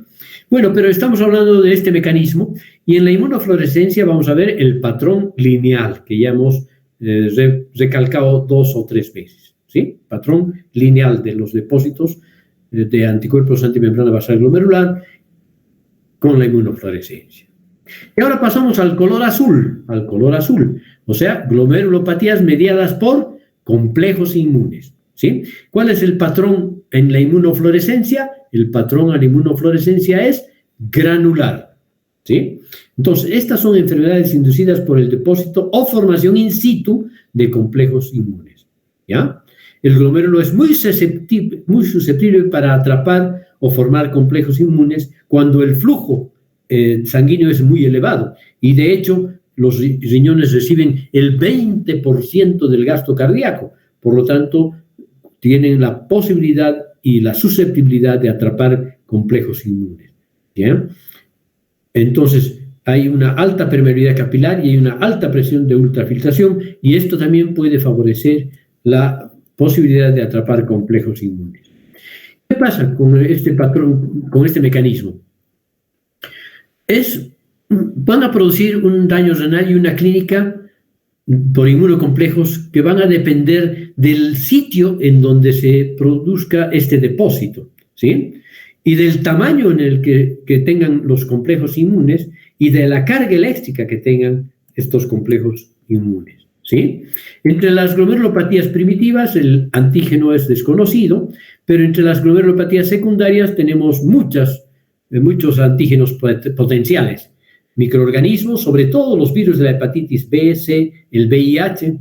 Bueno, pero estamos hablando de este mecanismo y en la inmunofluorescencia vamos a ver el patrón lineal que ya hemos recalcado 2 o 3 veces, ¿sí? Patrón lineal de los depósitos de anticuerpos antimembrana basal glomerular con la inmunofluorescencia. Y ahora pasamos al color azul, o sea, glomerulopatías mediadas por complejos inmunes, ¿sí? ¿Cuál es el patrón en la inmunofluorescencia? El patrón a la inmunofluorescencia es granular, ¿sí? Entonces, estas son enfermedades inducidas por el depósito o formación in situ de complejos inmunes, ¿ya? El glomérulo es muy susceptible para atrapar o formar complejos inmunes cuando el flujo sanguíneo es muy elevado y, de hecho, los riñones reciben el 20% del gasto cardíaco, por lo tanto, tienen la posibilidad y la susceptibilidad de atrapar complejos inmunes, ¿ya? Entonces, hay una alta permeabilidad capilar y hay una alta presión de ultrafiltración y esto también puede favorecer la posibilidad de atrapar complejos inmunes. ¿Qué pasa con este patrón, con este mecanismo? Van a producir un daño renal y una clínica por inmunocomplejos que van a depender del sitio en donde se produzca este depósito, ¿sí? Y del tamaño en el que tengan los complejos inmunes y de la carga eléctrica que tengan estos complejos inmunes, ¿sí? Entre las glomerulopatías primitivas el antígeno es desconocido, pero entre las glomerulopatías secundarias tenemos muchos antígenos potenciales. Microorganismos, sobre todo los virus de la hepatitis B, C, el VIH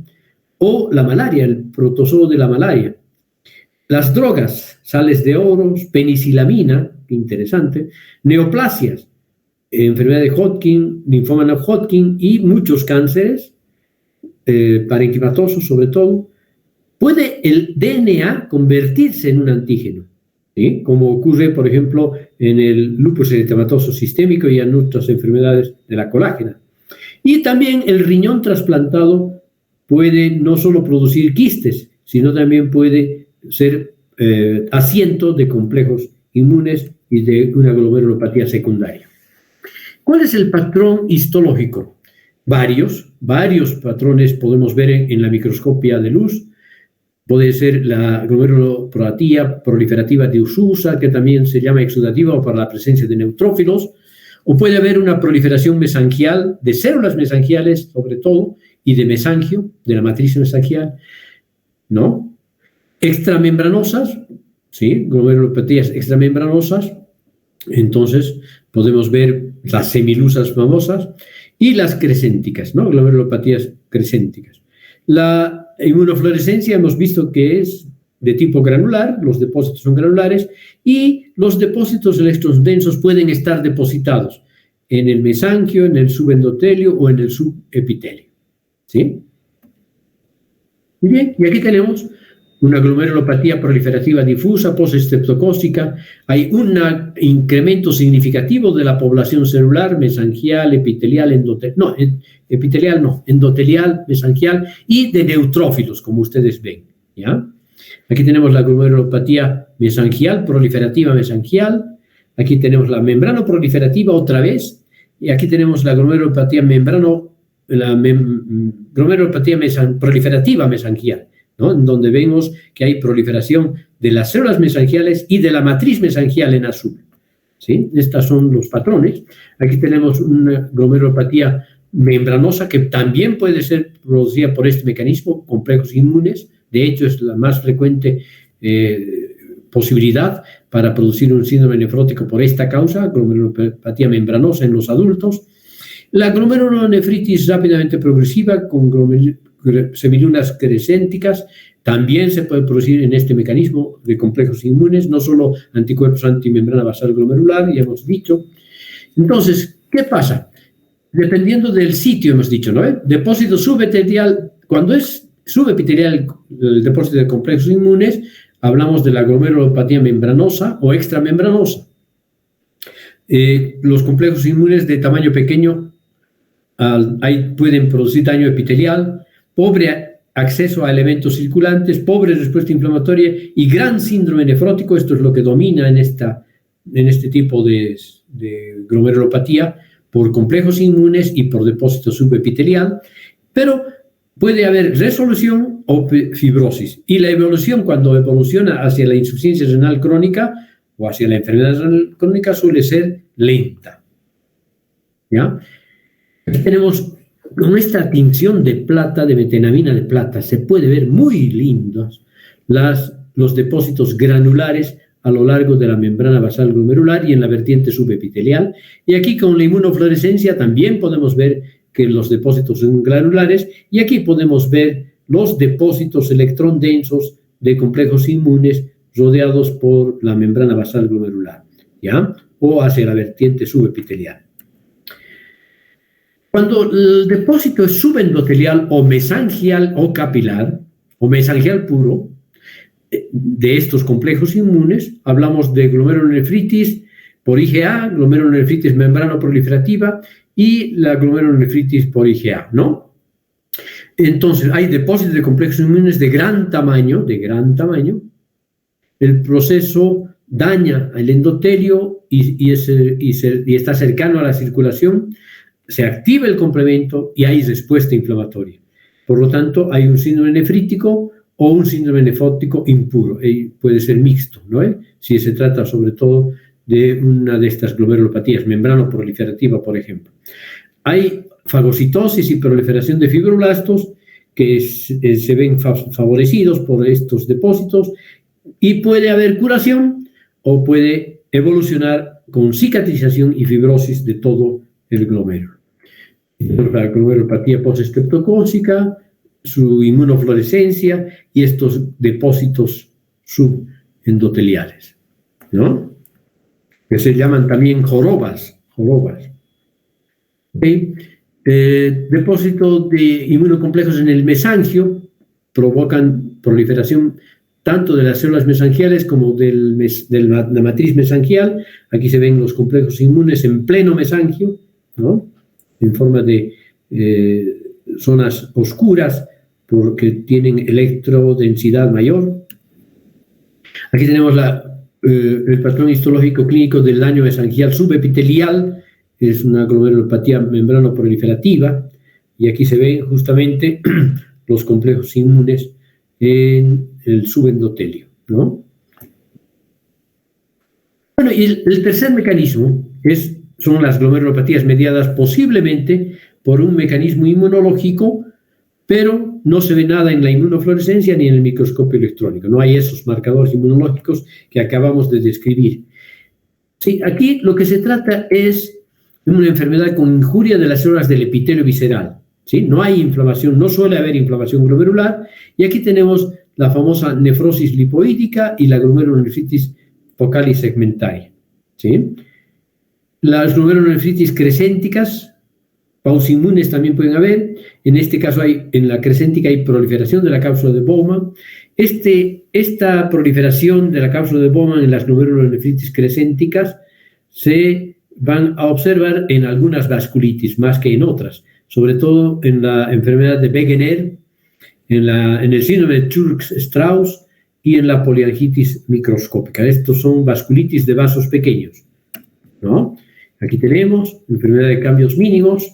o la malaria, el protozoo de la malaria. Las drogas, sales de oro, penicilamina, qué interesante, neoplasias, enfermedad de Hodgkin, linfoma no Hodgkin y muchos cánceres, parenquimatosos sobre todo. Puede el DNA convertirse en un antígeno, ¿sí? Como ocurre, por ejemplo, en el lupus eritematoso sistémico y en otras enfermedades de la colágena. Y también el riñón trasplantado puede no solo producir quistes, sino también puede ser asiento de complejos inmunes y de una glomerulopatía secundaria. ¿Cuál es el patrón histológico? Varios patrones podemos ver en la microscopia de luz. Puede ser la glomerulopatía proliferativa difusa, que también se llama exudativa o por la presencia de neutrófilos, o puede haber una proliferación mesangial de células mesangiales, sobre todo, y de mesangio, de la matriz mesangial, ¿no? Extramembranosas, ¿sí? Glomerulopatías extramembranosas, entonces podemos ver las semilusas famosas y las crescénticas, ¿no? Glomerulopatías crescénticas. La inmunofluorescencia hemos visto que es de tipo granular, los depósitos son granulares y los depósitos electrodensos pueden estar depositados en el mesangio, en el subendotelio o en el subepitelio, ¿sí? Muy bien, y aquí tenemos una glomerulopatía proliferativa difusa post-estreptocócica. Hay un incremento significativo de la población celular, mesangial, epitelial, endotelial, mesangial y de neutrófilos, como ustedes ven, ¿ya? Aquí tenemos la glomerulopatía mesangial, proliferativa mesangial. Aquí tenemos la membrano proliferativa otra vez. Y aquí tenemos la glomerulopatía proliferativa mesangial, ¿no? En donde vemos que hay proliferación de las células mesangiales y de la matriz mesangial en azul, ¿sí? Estos son los patrones. Aquí tenemos una glomerulopatía membranosa que también puede ser producida por este mecanismo, complejos inmunes. De hecho, es la más frecuente posibilidad para producir un síndrome nefrótico por esta causa, glomerulopatía membranosa en los adultos. La glomerulonefritis rápidamente progresiva con semilunas crescénticas también se puede producir en este mecanismo de complejos inmunes, no solo anticuerpos antimembrana basal glomerular, ya hemos dicho. Entonces, ¿qué pasa? Dependiendo del sitio, hemos dicho, ¿no? Depósito subepitelial, cuando es subepitelial el depósito de complejos inmunes, hablamos de la glomerulopatía membranosa o extramembranosa. Los complejos inmunes de tamaño pequeño pueden producir daño epitelial, pobre acceso a elementos circulantes, pobre respuesta inflamatoria y gran síndrome nefrótico. Esto es lo que domina en este tipo de glomerulopatía por complejos inmunes y por depósito subepitelial, pero puede haber resolución o fibrosis. Y la evolución, cuando evoluciona hacia la insuficiencia renal crónica o hacia la enfermedad renal crónica, suele ser lenta, ¿ya? Aquí tenemos con esta tinción de plata, de metenamina de plata, se puede ver muy lindos los depósitos granulares a lo largo de la membrana basal glomerular y en la vertiente subepitelial. Y aquí con la inmunofluorescencia también podemos ver que los depósitos son granulares, y aquí podemos ver los depósitos electrón densos de complejos inmunes rodeados por la membrana basal glomerular, ¿ya? O hacia la vertiente subepitelial. Cuando el depósito es subendotelial o mesangial o capilar, o mesangial puro, de estos complejos inmunes, hablamos de glomerulonefritis por IgA, glomerulonefritis membrano proliferativa y la glomerulonefritis por IgA, ¿no? Entonces, hay depósitos de complejos inmunes de gran tamaño. El proceso daña el endotelio y está cercano a la circulación, se activa el complemento y hay respuesta inflamatoria. Por lo tanto, hay un síndrome nefrítico o un síndrome nefrótico impuro. Puede ser mixto, ¿no? Si se trata sobre todo de una de estas glomerulopatías, membrano proliferativa, por ejemplo. Hay fagocitosis y proliferación de fibroblastos que se ven favorecidos por estos depósitos, y puede haber curación o puede evolucionar con cicatrización y fibrosis de todo el glomérulo. La glomerulopatía postestreptocócica, su inmunofluorescencia y estos depósitos subendoteliales, ¿no? Que se llaman también jorobas. ¿Okay? Depósitos de inmunocomplejos en el mesangio provocan proliferación tanto de las células mesangiales como de la matriz mesangial. Aquí se ven los complejos inmunes en pleno mesangio, ¿no? En forma de zonas oscuras porque tienen electrodensidad mayor. Aquí tenemos el patrón histológico clínico del daño mesangial subepitelial. Es una glomerulopatía membrano proliferativa, y aquí se ven justamente los complejos inmunes en el subendotelio, ¿no? Bueno, y el tercer mecanismo son las glomerulopatías mediadas posiblemente por un mecanismo inmunológico, pero no se ve nada en la inmunofluorescencia ni en el microscopio electrónico. No hay esos marcadores inmunológicos que acabamos de describir. Sí, aquí lo que se trata es de una enfermedad con injuria de las células del epitelio visceral. ¿Sí? No hay inflamación, no suele haber inflamación glomerular, y aquí tenemos la famosa nefrosis lipoídica y la glomerulonefritis focal y segmentaria. ¿Sí? Las glomerulonefritis crescénticas, pausinmunes también pueden haber. En este caso, en la crescéntica hay proliferación de la cápsula de Bowman. Esta proliferación de la cápsula de Bowman en las glomerulonefritis crescénticas se van a observar en algunas vasculitis más que en otras, sobre todo en la enfermedad de Wegener, en el síndrome de Churg-Strauss y en la poliangitis microscópica. Estos son vasculitis de vasos pequeños, ¿no? Aquí tenemos enfermedad de cambios mínimos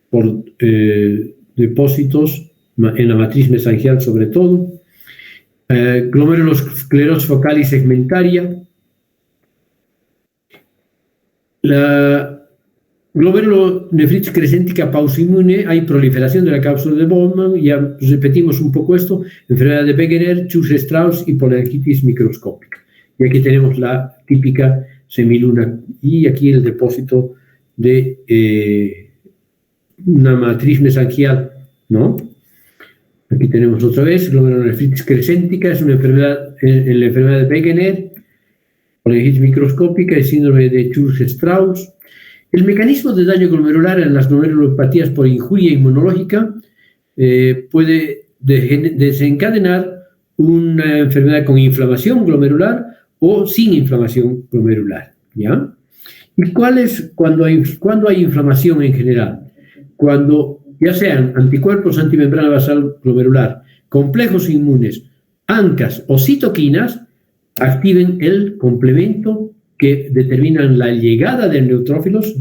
por depósitos en la matriz mesangial sobre todo, glomerulosclerosis focal y segmentaria. La glomerulonefritis crescéntica pausinmune, hay proliferación de la cápsula de Bowman, ya repetimos un poco esto, enfermedad de Wegener, Churg-Strauss y poliangitis microscópica. Y aquí tenemos la típica semiluna y aquí el depósito de una matriz mesangial, ¿no? Aquí tenemos otra vez glomerulonefritis crescéntica, es una enfermedad, en la enfermedad de Wegener, poliangitis microscópica y síndrome de Churg-Strauss. El mecanismo de daño glomerular en las glomerulopatías por injuria inmunológica puede desencadenar una enfermedad con inflamación glomerular o sin inflamación glomerular, ¿ya? ¿Y cuando hay inflamación en general? Cuando ya sean anticuerpos antimembrana basal glomerular, complejos inmunes, ANCAs o citoquinas, activen el complemento que determinan la llegada de neutrófilos,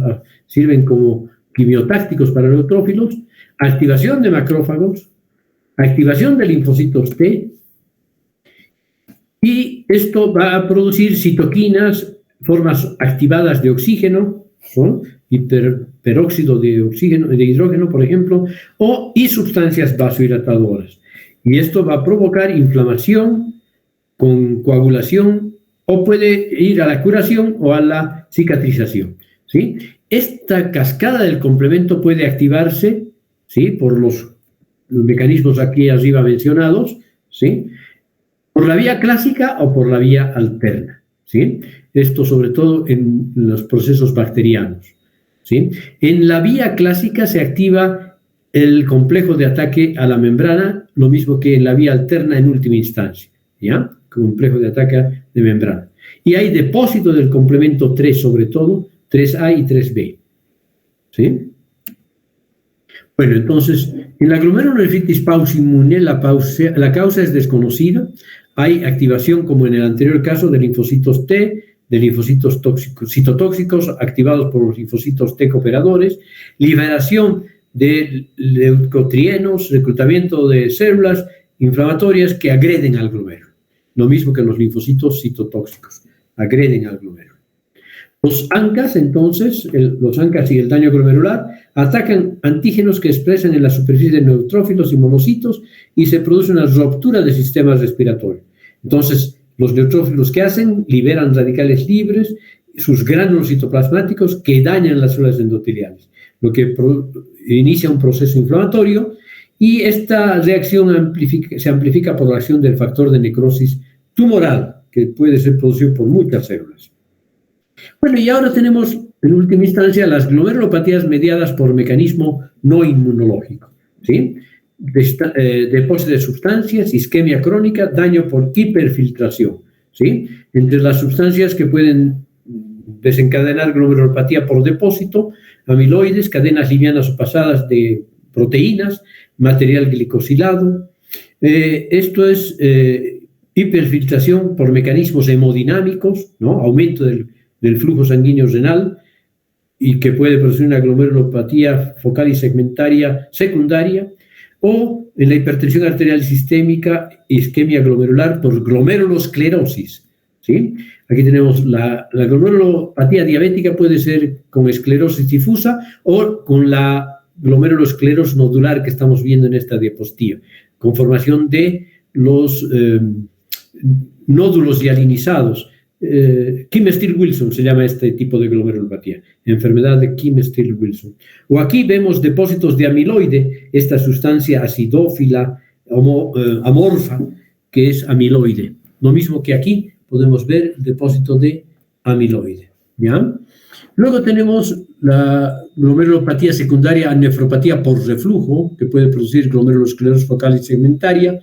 sirven como quimiotácticos para neutrófilos, activación de macrófagos, activación de linfocitos T, y esto va a producir citoquinas, formas activadas de oxígeno, ¿no? Peróxido de oxígeno, de hidrógeno, por ejemplo, y sustancias vasodilatadoras. Y esto va a provocar inflamación con coagulación, o puede ir a la curación o a la cicatrización, ¿sí? Esta cascada del complemento puede activarse, ¿sí?, por los mecanismos aquí arriba mencionados, ¿sí?, por la vía clásica o por la vía alterna, ¿sí? Esto sobre todo en los procesos bacterianos, ¿sí? En la vía clásica se activa el complejo de ataque a la membrana, lo mismo que en la vía alterna en última instancia, ¿ya? Complejo de ataque de membrana. Y hay depósito del complemento 3 sobre todo, 3A y 3B, ¿sí? Bueno, entonces, en la glomerulonefritis pausinmune la causa es desconocida. Hay activación, como en el anterior caso, de linfocitos T, de linfocitos citotóxicos activados por los linfocitos T cooperadores, liberación de leucotrienos, reclutamiento de células inflamatorias que agreden al glomérulo. Lo mismo que los linfocitos citotóxicos, agreden al glomérulo. Los ANCAs, entonces, los ANCAs y el daño glomerular, atacan antígenos que expresan en la superficie de neutrófilos y monocitos y se produce una ruptura del sistema respiratorio. Entonces, los neutrófilos, ¿qué hacen? Liberan radicales libres, sus gránulos citoplasmáticos que dañan las células endoteliales, lo que inicia un proceso inflamatorio, y esta reacción se amplifica por la acción del factor de necrosis tumoral, que puede ser producido por muchas células. Bueno, y ahora tenemos, en última instancia, las glomerulopatías mediadas por mecanismo no inmunológico, ¿sí? Depósito de sustancias, isquemia crónica, daño por hiperfiltración, ¿sí? Entre las sustancias que pueden desencadenar glomerulopatía por depósito, amiloides, cadenas livianas o pasadas de proteínas, material glicosilado. Esto es hiperfiltración por mecanismos hemodinámicos, ¿no? Aumento del flujo sanguíneo renal, y que puede producir una glomerulopatía focal y segmentaria secundaria. o en la hipertensión arterial sistémica, isquemia glomerular por glomerulosclerosis, ¿sí? Aquí tenemos la glomerulopatía diabética, puede ser con esclerosis difusa o con la glomerulosclerosis nodular que estamos viendo en esta diapositiva, con formación de los nódulos hialinizados. Kim-Steele-Wilson se llama este tipo de glomerulopatía, enfermedad de Kim-Steele-Wilson. O aquí vemos depósitos de amiloide, esta sustancia acidófila amorfa que es amiloide. Lo mismo que aquí podemos ver el depósito de amiloide, ¿ya? Luego tenemos la glomerulopatía secundaria a nefropatía por reflujo, que puede producir glomerulosclerosis focal y segmentaria,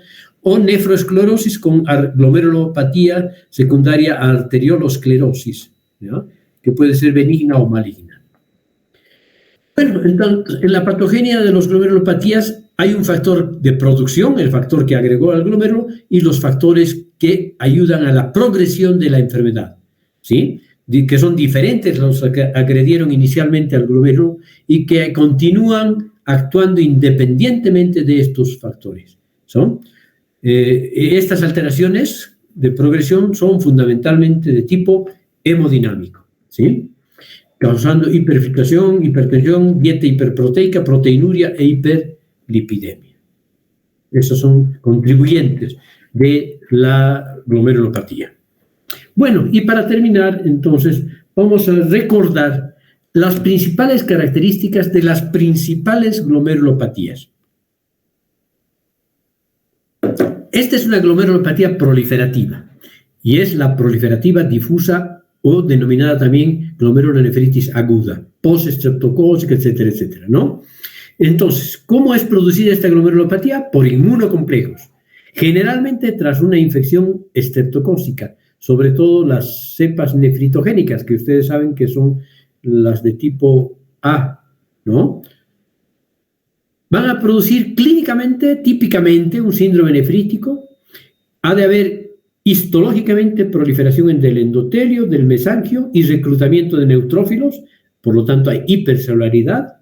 o nefroesclerosis con glomerulopatía secundaria a arteriolosclerosis, ¿ya? Que puede ser benigna o maligna. Bueno, entonces, en la patogenia de los glomerulopatías hay un factor de producción, el factor que agregó al glomérulo, y los factores que ayudan a la progresión de la enfermedad, ¿sí? Que son diferentes los que agredieron inicialmente al glomérulo y que continúan actuando independientemente de estos factores. Estas alteraciones de progresión son fundamentalmente de tipo hemodinámico, ¿sí? Causando hiperfiltración, hipertensión, dieta hiperproteica, proteinuria e hiperlipidemia. Esos son contribuyentes de la glomerulopatía. Bueno, y para terminar, entonces, vamos a recordar las principales características de las principales glomerulopatías. Esta es una glomerulopatía proliferativa y es la proliferativa difusa o denominada también glomerulonefritis aguda, post-estreptocócica, etcétera, etcétera, ¿no? Entonces, ¿cómo es producida esta glomerulopatía? Por inmunocomplejos, generalmente tras una infección estreptocócica, sobre todo las cepas nefritogénicas, que ustedes saben que son las de tipo A, ¿no? Van a producir clínicamente, típicamente, un síndrome nefrítico. Ha de haber histológicamente proliferación del endotelio, del mesanquio y reclutamiento de neutrófilos, por lo tanto hay hipercelularidad.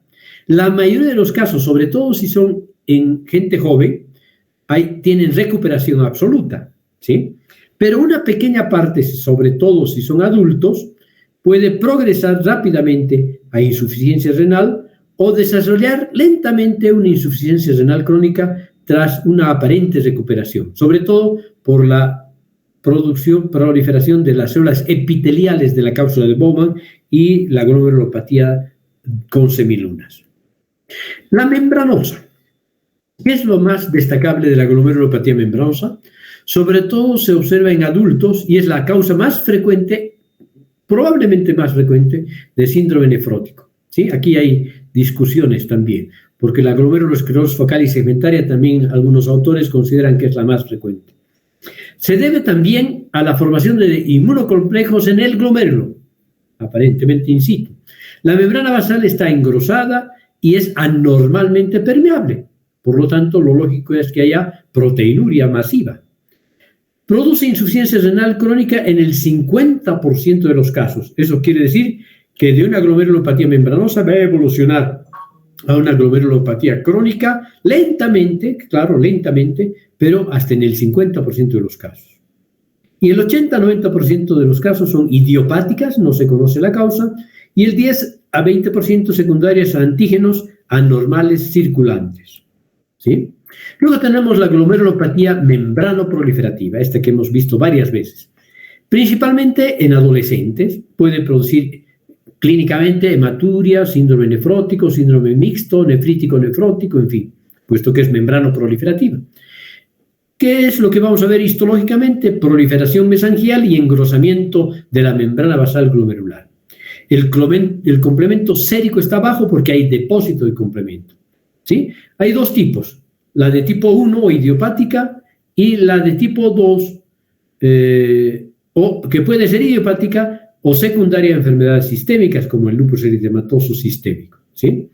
La mayoría de los casos, sobre todo si son en gente joven, tienen recuperación absoluta, ¿sí? Pero una pequeña parte, sobre todo si son adultos, puede progresar rápidamente a insuficiencia renal o desarrollar lentamente una insuficiencia renal crónica tras una aparente recuperación, sobre todo por la proliferación de las células epiteliales de la cápsula de Bowman y la glomerulopatía con semilunas. La membranosa. ¿Qué es lo más destacable de la glomerulopatía membranosa? Sobre todo se observa en adultos y es la causa más frecuente, probablemente más frecuente, de síndrome nefrótico, ¿sí? Aquí hay discusiones también, porque la glomerulosclerosis focal y segmentaria también algunos autores consideran que es la más frecuente. Se debe también a la formación de inmunocomplejos en el glomérulo, aparentemente in situ. La membrana basal está engrosada y es anormalmente permeable, por lo tanto lo lógico es que haya proteinuria masiva. Produce insuficiencia renal crónica en el 50% de los casos. Eso quiere decir que de una glomerulopatía membranosa va a evolucionar a una glomerulopatía crónica lentamente, claro, lentamente, pero hasta en el 50% de los casos. Y el 80-90% de los casos son idiopáticas, no se conoce la causa, y el 10 a 20% secundarias a antígenos anormales circulantes, ¿sí? Luego tenemos la glomerulopatía membranoproliferativa, esta que hemos visto varias veces. Principalmente en adolescentes, puede producir clínicamente hematuria, síndrome nefrótico, síndrome mixto, nefrítico-nefrótico, en fin, puesto que es membranoproliferativa. ¿Qué es lo que vamos a ver histológicamente? Proliferación mesangial y engrosamiento de la membrana basal glomerular. El complemento sérico está bajo porque hay depósito de complemento, ¿sí? Hay dos tipos, la de tipo 1 o idiopática y la de tipo 2, que puede ser idiopática o secundaria a enfermedades sistémicas como el lupus eritematoso sistémico, ¿sí?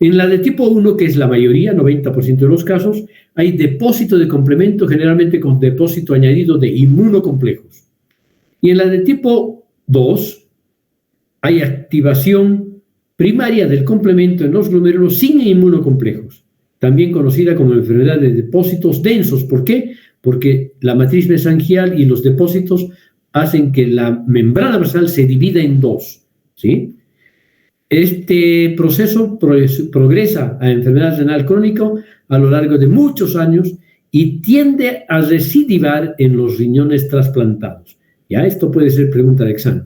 En la de tipo 1, que es la mayoría, 90% de los casos, hay depósito de complemento, generalmente con depósito añadido de inmunocomplejos. Y en la de tipo 2, hay activación primaria del complemento en los glomérulos sin inmunocomplejos, también conocida como enfermedad de depósitos densos. ¿Por qué? Porque la matriz mesangial y los depósitos hacen que la membrana basal se divida en dos, ¿sí? Este proceso progresa a enfermedad renal crónica a lo largo de muchos años y tiende a recidivar en los riñones trasplantados. Ya, esto puede ser pregunta de examen.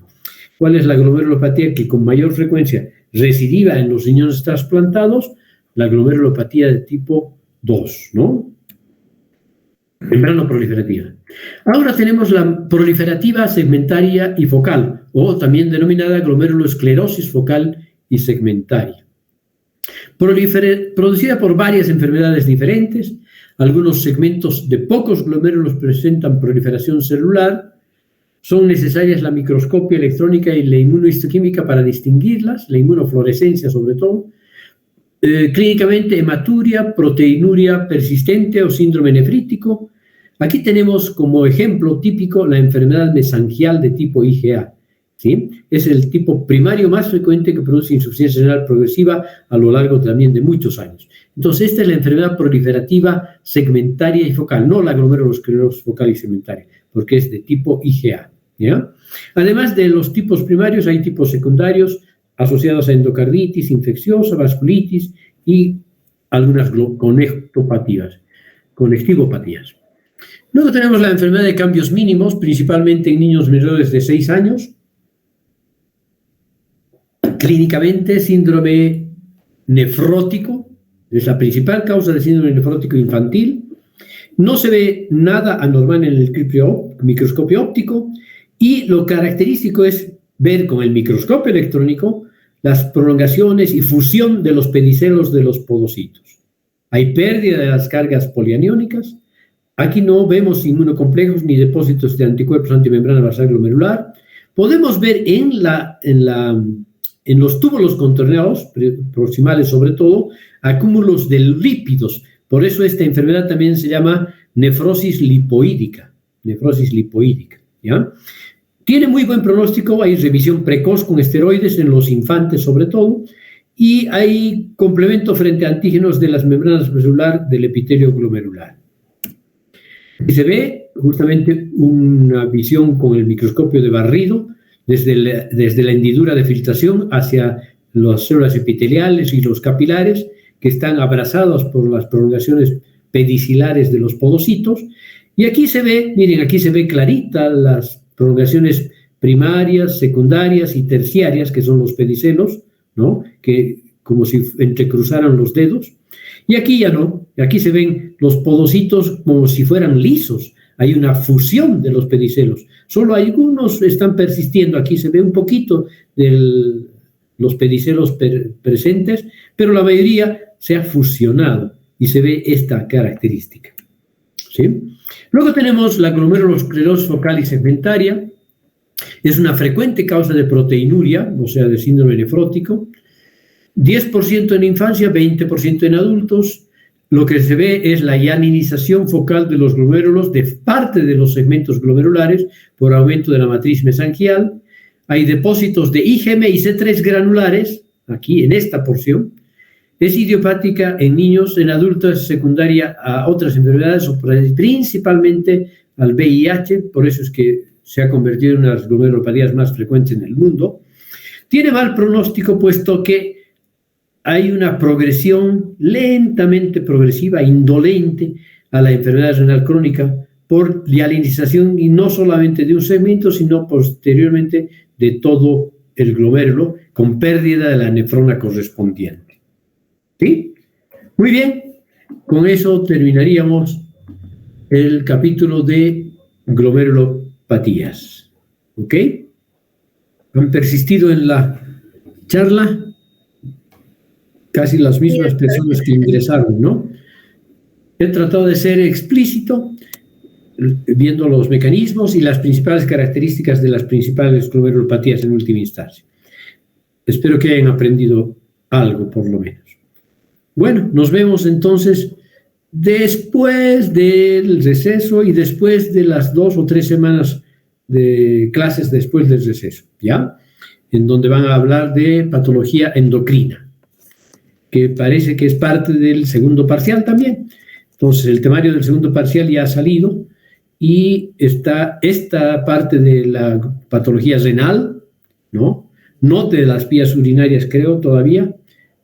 ¿Cuál es la glomerulopatía que con mayor frecuencia recidiva en los riñones trasplantados? La glomerulopatía de tipo 2, ¿no? Membrana proliferativa. Ahora tenemos la proliferativa segmentaria y focal, o también denominada glomerulosclerosis focal y segmentaria. Producida por varias enfermedades diferentes, algunos segmentos de pocos glomérulos presentan proliferación celular. Son necesarias la microscopia electrónica y la inmunohistoquímica para distinguirlas, la inmunofluorescencia sobre todo. Clínicamente, hematuria, proteinuria persistente o síndrome nefrítico. Aquí tenemos como ejemplo típico la enfermedad mesangial de tipo IgA, ¿sí? Es el tipo primario más frecuente que produce insuficiencia renal progresiva a lo largo también de muchos años. Entonces, esta es la enfermedad proliferativa segmentaria y focal, no la glomerulosclerosis focal y segmentaria, porque es de tipo IgA, ¿ya? Además de los tipos primarios, hay tipos secundarios asociados a endocarditis infecciosa, vasculitis y algunas conectivopatías. Luego tenemos la enfermedad de cambios mínimos, principalmente en niños menores de 6 años. Clínicamente, síndrome nefrótico, es la principal causa de síndrome nefrótico infantil. No se ve nada anormal en el microscopio óptico y lo característico es ver con el microscopio electrónico las prolongaciones y fusión de los pedicelos de los podocitos. Hay pérdida de las cargas polianiónicas. Aquí no vemos inmunocomplejos ni depósitos de anticuerpos antimembrana basal glomerular. Podemos ver en los túbulos contorneados, proximales sobre todo, acúmulos de lípidos. Por eso esta enfermedad también se llama nefrosis lipoídica, ¿ya? Tiene muy buen pronóstico, hay remisión precoz con esteroides en los infantes sobre todo, y hay complemento frente a antígenos de las membranas vascular del epitelio glomerular. Y se ve justamente una visión con el microscopio de barrido, desde la hendidura de filtración hacia las células epiteliales y los capilares que están abrazados por las prolongaciones pedicilares de los podocitos. Y aquí se ve, miren, aquí se ve clarita las prolongaciones primarias, secundarias y terciarias, que son los pedicelos, ¿no? Que como si entrecruzaran los dedos. Y aquí ya no, aquí se ven los podocitos como si fueran lisos. Hay una fusión de los pedicelos. Solo algunos están persistiendo. Aquí se ve un poquito de los pedicelos presentes, pero la mayoría se ha fusionado y se ve esta característica, ¿sí? Luego tenemos la glomerulosclerosis focal y segmentaria. Es una frecuente causa de proteinuria, o sea, de síndrome nefrótico. 10% en infancia, 20% en adultos. Lo que se ve es la ianinización focal de los glomérulos de parte de los segmentos glomerulares por aumento de la matriz mesangial. Hay depósitos de IgM y C3 granulares, aquí en esta porción. Es idiopática en niños, en adultos, secundaria a otras enfermedades, principalmente al VIH, por eso es que se ha convertido en una de las glomerulopatías más frecuentes en el mundo. Tiene mal pronóstico, puesto que hay una progresión lentamente progresiva, indolente, a la enfermedad renal crónica por hialinización, y no solamente de un segmento, sino posteriormente de todo el glomérulo, con pérdida de la nefrona correspondiente. ¿Sí? Muy bien, con eso terminaríamos el capítulo de glomerulopatías. ¿Ok? ¿Han persistido en la charla? Casi las mismas personas que ingresaron, ¿no? He tratado de ser explícito, viendo los mecanismos y las principales características de las principales glomerulopatías en última instancia. Espero que hayan aprendido algo, por lo menos. Bueno, nos vemos entonces después del receso y después de las 2 o 3 semanas de clases después del receso, ¿ya? En donde van a hablar de patología endocrina. que parece que es parte del segundo parcial también. Entonces, el temario del segundo parcial ya ha salido y está esta parte de la patología renal, ¿no? No de las vías urinarias, creo, todavía,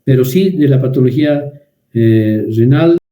pero sí de la patología renal.